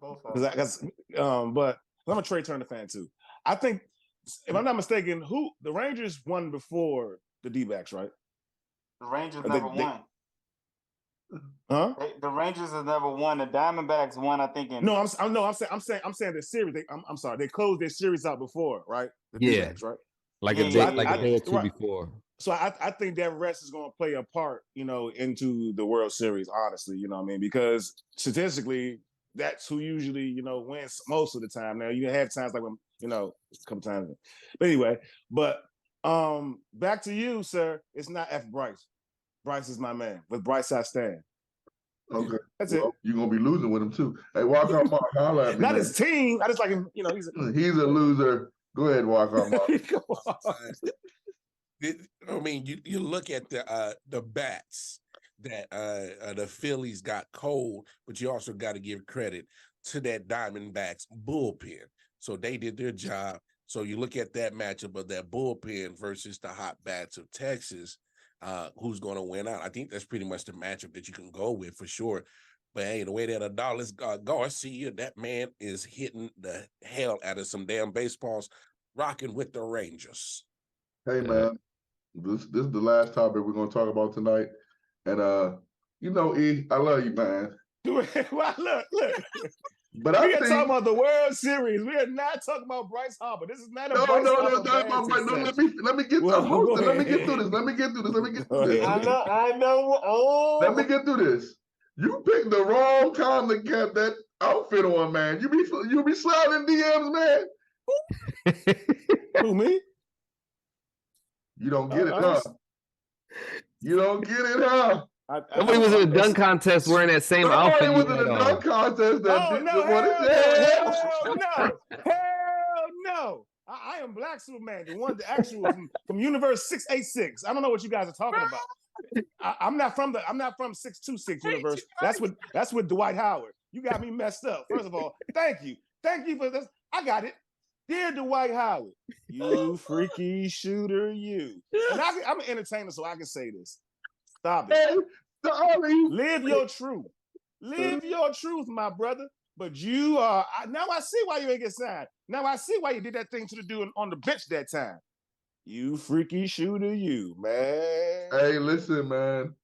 I'm a Trey Turner fan too. I think, if I'm not mistaken, the Rangers won before the D-backs, right? The Rangers never won. Huh? The Rangers have never won. The Diamondbacks won, I think. I'm saying the series. I'm sorry. They closed their series out before, right? The D-backs, right? Like a day or two before. So I think that rest is going to play a part, into the World Series. Honestly, you know what I mean? Because statistically, that's who usually, wins most of the time. Now you have times like when, a couple times. But anyway, back to you, sir. It's not F Bryce. Bryce is my man. With Bryce, I stand. Okay. That's it. You're going to be losing with him, too. Hey, Walk On Mark, holla at me. Not his team. I just like him, he's a loser. Go ahead, Walk On Mark. I mean, you look at the bats that the Phillies got cold, but you also got to give credit to that Diamondbacks bullpen. So they did their job. So you look at that matchup of that bullpen versus the hot bats of Texas. Who's going to win out? I think that's pretty much the matchup that you can go with for sure. But hey, the way that Adolis Garcia, that man is hitting the hell out of some damn baseballs, rocking with the Rangers. Hey, man, this is the last topic we're going to talk about tonight. And, E, I love you, man. Well, look. But we are talking about the World Series. We are not talking about Bryce Harper. This is not a No, Bryce not Harper. about Bryce. No, let me get Let me get through this. Let me get through this. I know. Oh, let me get through this. You picked the wrong time to get that outfit on, man. You be sliding DMs, man. Who, me? You don't get it, huh? You don't get it, huh? Somebody was in a dunk contest wearing that same outfit. Somebody was in a dunk contest. Hell no. I am Black Superman, the one, the actual from Universe 686. I don't know what you guys are talking about. I'm not from 626 universe. That's with Dwight Howard. You got me messed up. First of all, thank you for this. I got it. Dear Dwight Howard, you freaky shooter, you. And I'm an entertainer, so I can say this. Stop it. Hey, sorry. Live your truth. Live your truth, my brother. But you are now I see why you ain't get signed. Now I see why you did that thing to the dude on the bench that time. You freaky shooter, you, man. Hey, listen, man.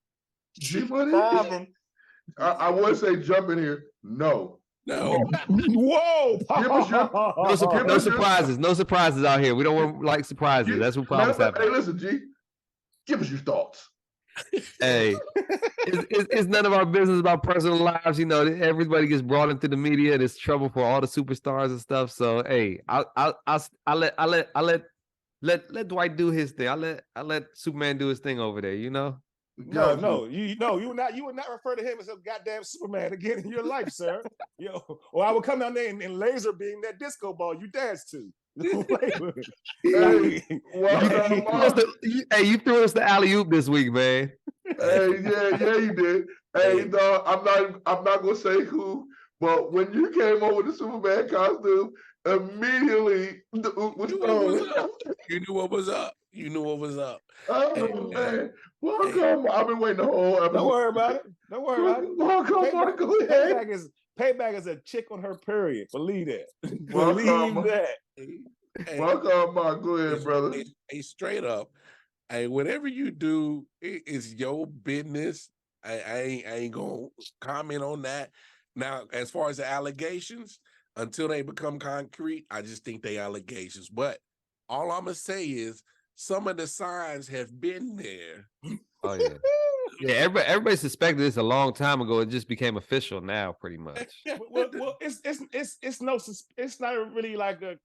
G Money. Starving. I would say jump in here. No. No. Whoa! Give us your- No surprises. No surprises out here. We don't want like surprises. That's what problems happen. Hey, listen, G. Give us your thoughts. Hey, it's none of our business about personal lives. You know, everybody gets brought into the media. There's trouble for all the superstars and stuff. So, hey, I'll let Dwight do his thing. I'll let Superman do his thing over there. You know. No, you would not refer to him as a goddamn Superman again in your life, sir. Or I would come down there and laser beam that disco ball you dance to. Hey, you threw us the alley oop this week, man. Hey, yeah, you did. Hey, dog, I'm not gonna say who, but when you came over with the Superman costume, immediately the oop was thrown. You knew what was up. You knew what was up. Oh man, welcome. I've been waiting the whole episode. Don't worry about it. Welcome, Mark. Go ahead. Payback is a chick on her period. Believe that. Welcome. Believe that. Hey, Welcome, Mark. Go ahead, brother. Hey, straight up. Hey, whatever you do, it's your business. I ain't gonna comment on that. Now, as far as the allegations, until they become concrete, I just think they allegations. But all I'm gonna say is some of the signs have been there. Oh yeah. Yeah, everybody suspected this a long time ago. It just became official now, pretty much. Well, it's not really like a.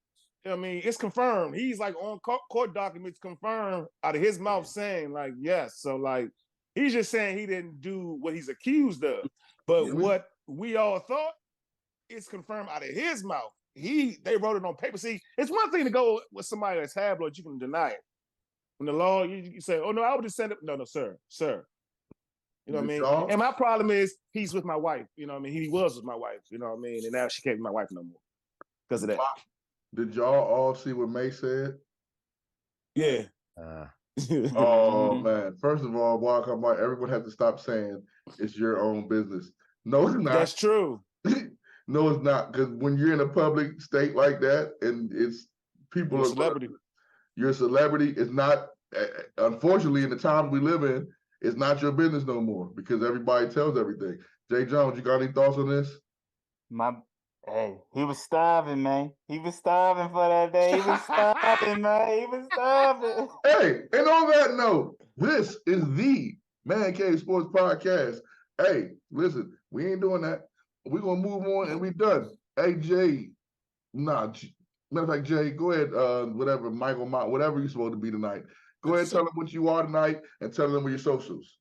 I mean, it's confirmed. He's like on court documents confirmed out of his mouth saying like yes. So like he's just saying he didn't do what he's accused of. But what we all thought is confirmed out of his mouth. They wrote it on paper. See, it's one thing to go with somebody that's tabloid, you can deny it. When the law, you say, "Oh no, I would just send it." No, sir. You know what I mean? Y'all? And my problem is he's with my wife. You know what I mean? He was with my wife. You know what I mean? And now she can't be my wife no more because of that. Did y'all all see what May said? Yeah. Oh man! First of all, everyone has to stop saying it's your own business. No, it's not. That's true. No, it's not. Because when you're in a public state like that, and it's people You're a are celebrity. You're a celebrity. It's not. Unfortunately, in the times we live in, it's not your business no more because everybody tells everything. Jae Jones, you got any thoughts on this? Hey, he was starving, man. He was starving for that day. He was starving, man. He was starving. Hey, and on that note, this is the Man Cave Sports Podcast. Hey, listen, we ain't doing that. We're gonna move on and we done. Hey, Jay, matter of fact, Jay, go ahead. Whatever, Michael, whatever you're supposed to be tonight. Go ahead, and tell them what you are tonight, and tell them your socials.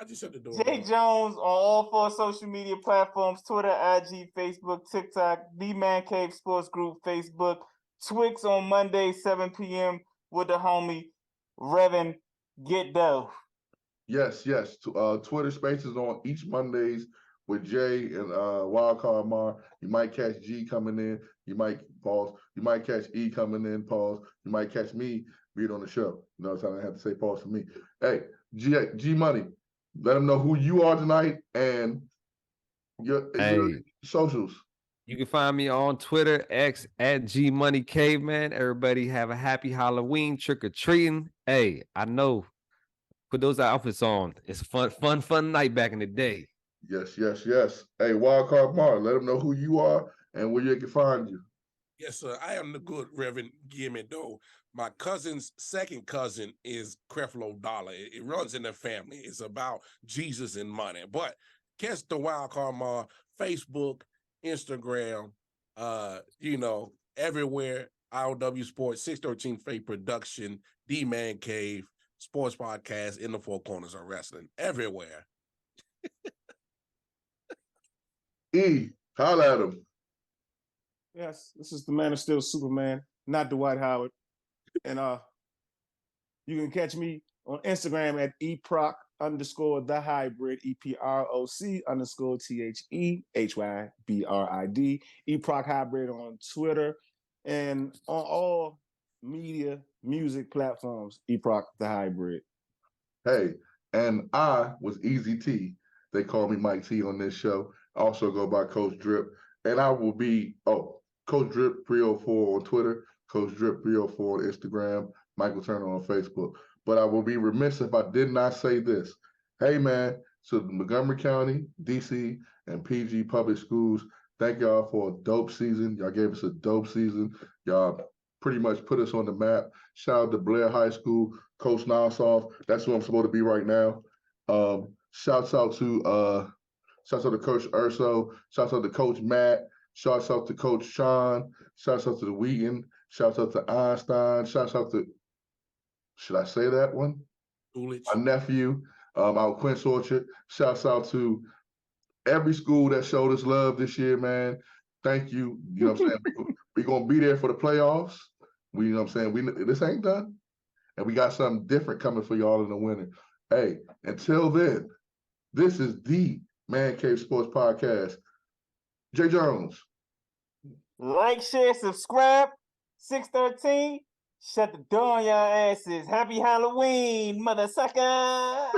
I just shut the door. Jae Jones on all 4 social media platforms: Twitter, IG, Facebook, TikTok, The Man Cave Sports Group, Facebook, Twix on Monday, 7 p.m. with the homie Reverend Get Doe. Yes. Twitter Spaces on each Mondays with Jay and Wildcard Mar. You might catch G coming in. You might pause. You might catch E coming in. Pause. You might catch me being on the show. You know, so I have to say pause for me. Hey, G Money. Let them know who you are tonight and your socials. You can find me on Twitter, X at G Money Caveman. Everybody have a happy Halloween, trick or treating. Hey, I know. Put those outfits on. It's a fun night back in the day. Yes. Hey, Wildcard Mar, let them know who you are and where you can find you. Yes, sir. I am the good Reverend Gimmie Doe. My cousin's second cousin is Creflo Dollar. It runs in the family. It's about Jesus and money. But catch the Wildcard Mar, Facebook, Instagram, everywhere. IOW Sports, 613 Faye Production, D Man Cave, Sports Podcast, In the Four Corners of Wrestling, everywhere. E, holla at him. Yes, this is the Man of Steel Superman. not Dwight Howard. And you can catch me on Instagram at eproc_the_hybrid, EPROC_THEHYBRID, eproc hybrid on Twitter and on all media music platforms, eproc the hybrid. Hey, and I was Eazy T. They call me Mike T on this show. I also go by Coach Drip. And I will be, Coach Drip 304 on Twitter, Coach Drip 304 on Instagram, Michael Turner on Facebook. But I will be remiss if I did not say this. Hey, man, so Montgomery County, DC, and PG Public Schools, thank y'all for a dope season. Y'all gave us a dope season. Y'all pretty much put us on the map. Shout out to Blair High School, Coach Nossoff. That's who I'm supposed to be right now. Shouts out to Coach Urso. Shouts out to Coach Matt. Shouts out to Coach Sean. Shouts out to the Wheaton. Shouts out to Einstein. Shouts out to, should I say that one? Coolidge. My nephew, out Quince Orchard. Shouts out to every school that showed us love this year, man. Thank you. You know what I'm saying? We're going to be there for the playoffs. You know what I'm saying? This ain't done. And we got something different coming for y'all in the winter. Hey, until then, this is the Man Cave Sports Podcast. Jae Jones. Like, share, subscribe. 613. Shut the door on y'all asses. Happy Halloween, mother sucker.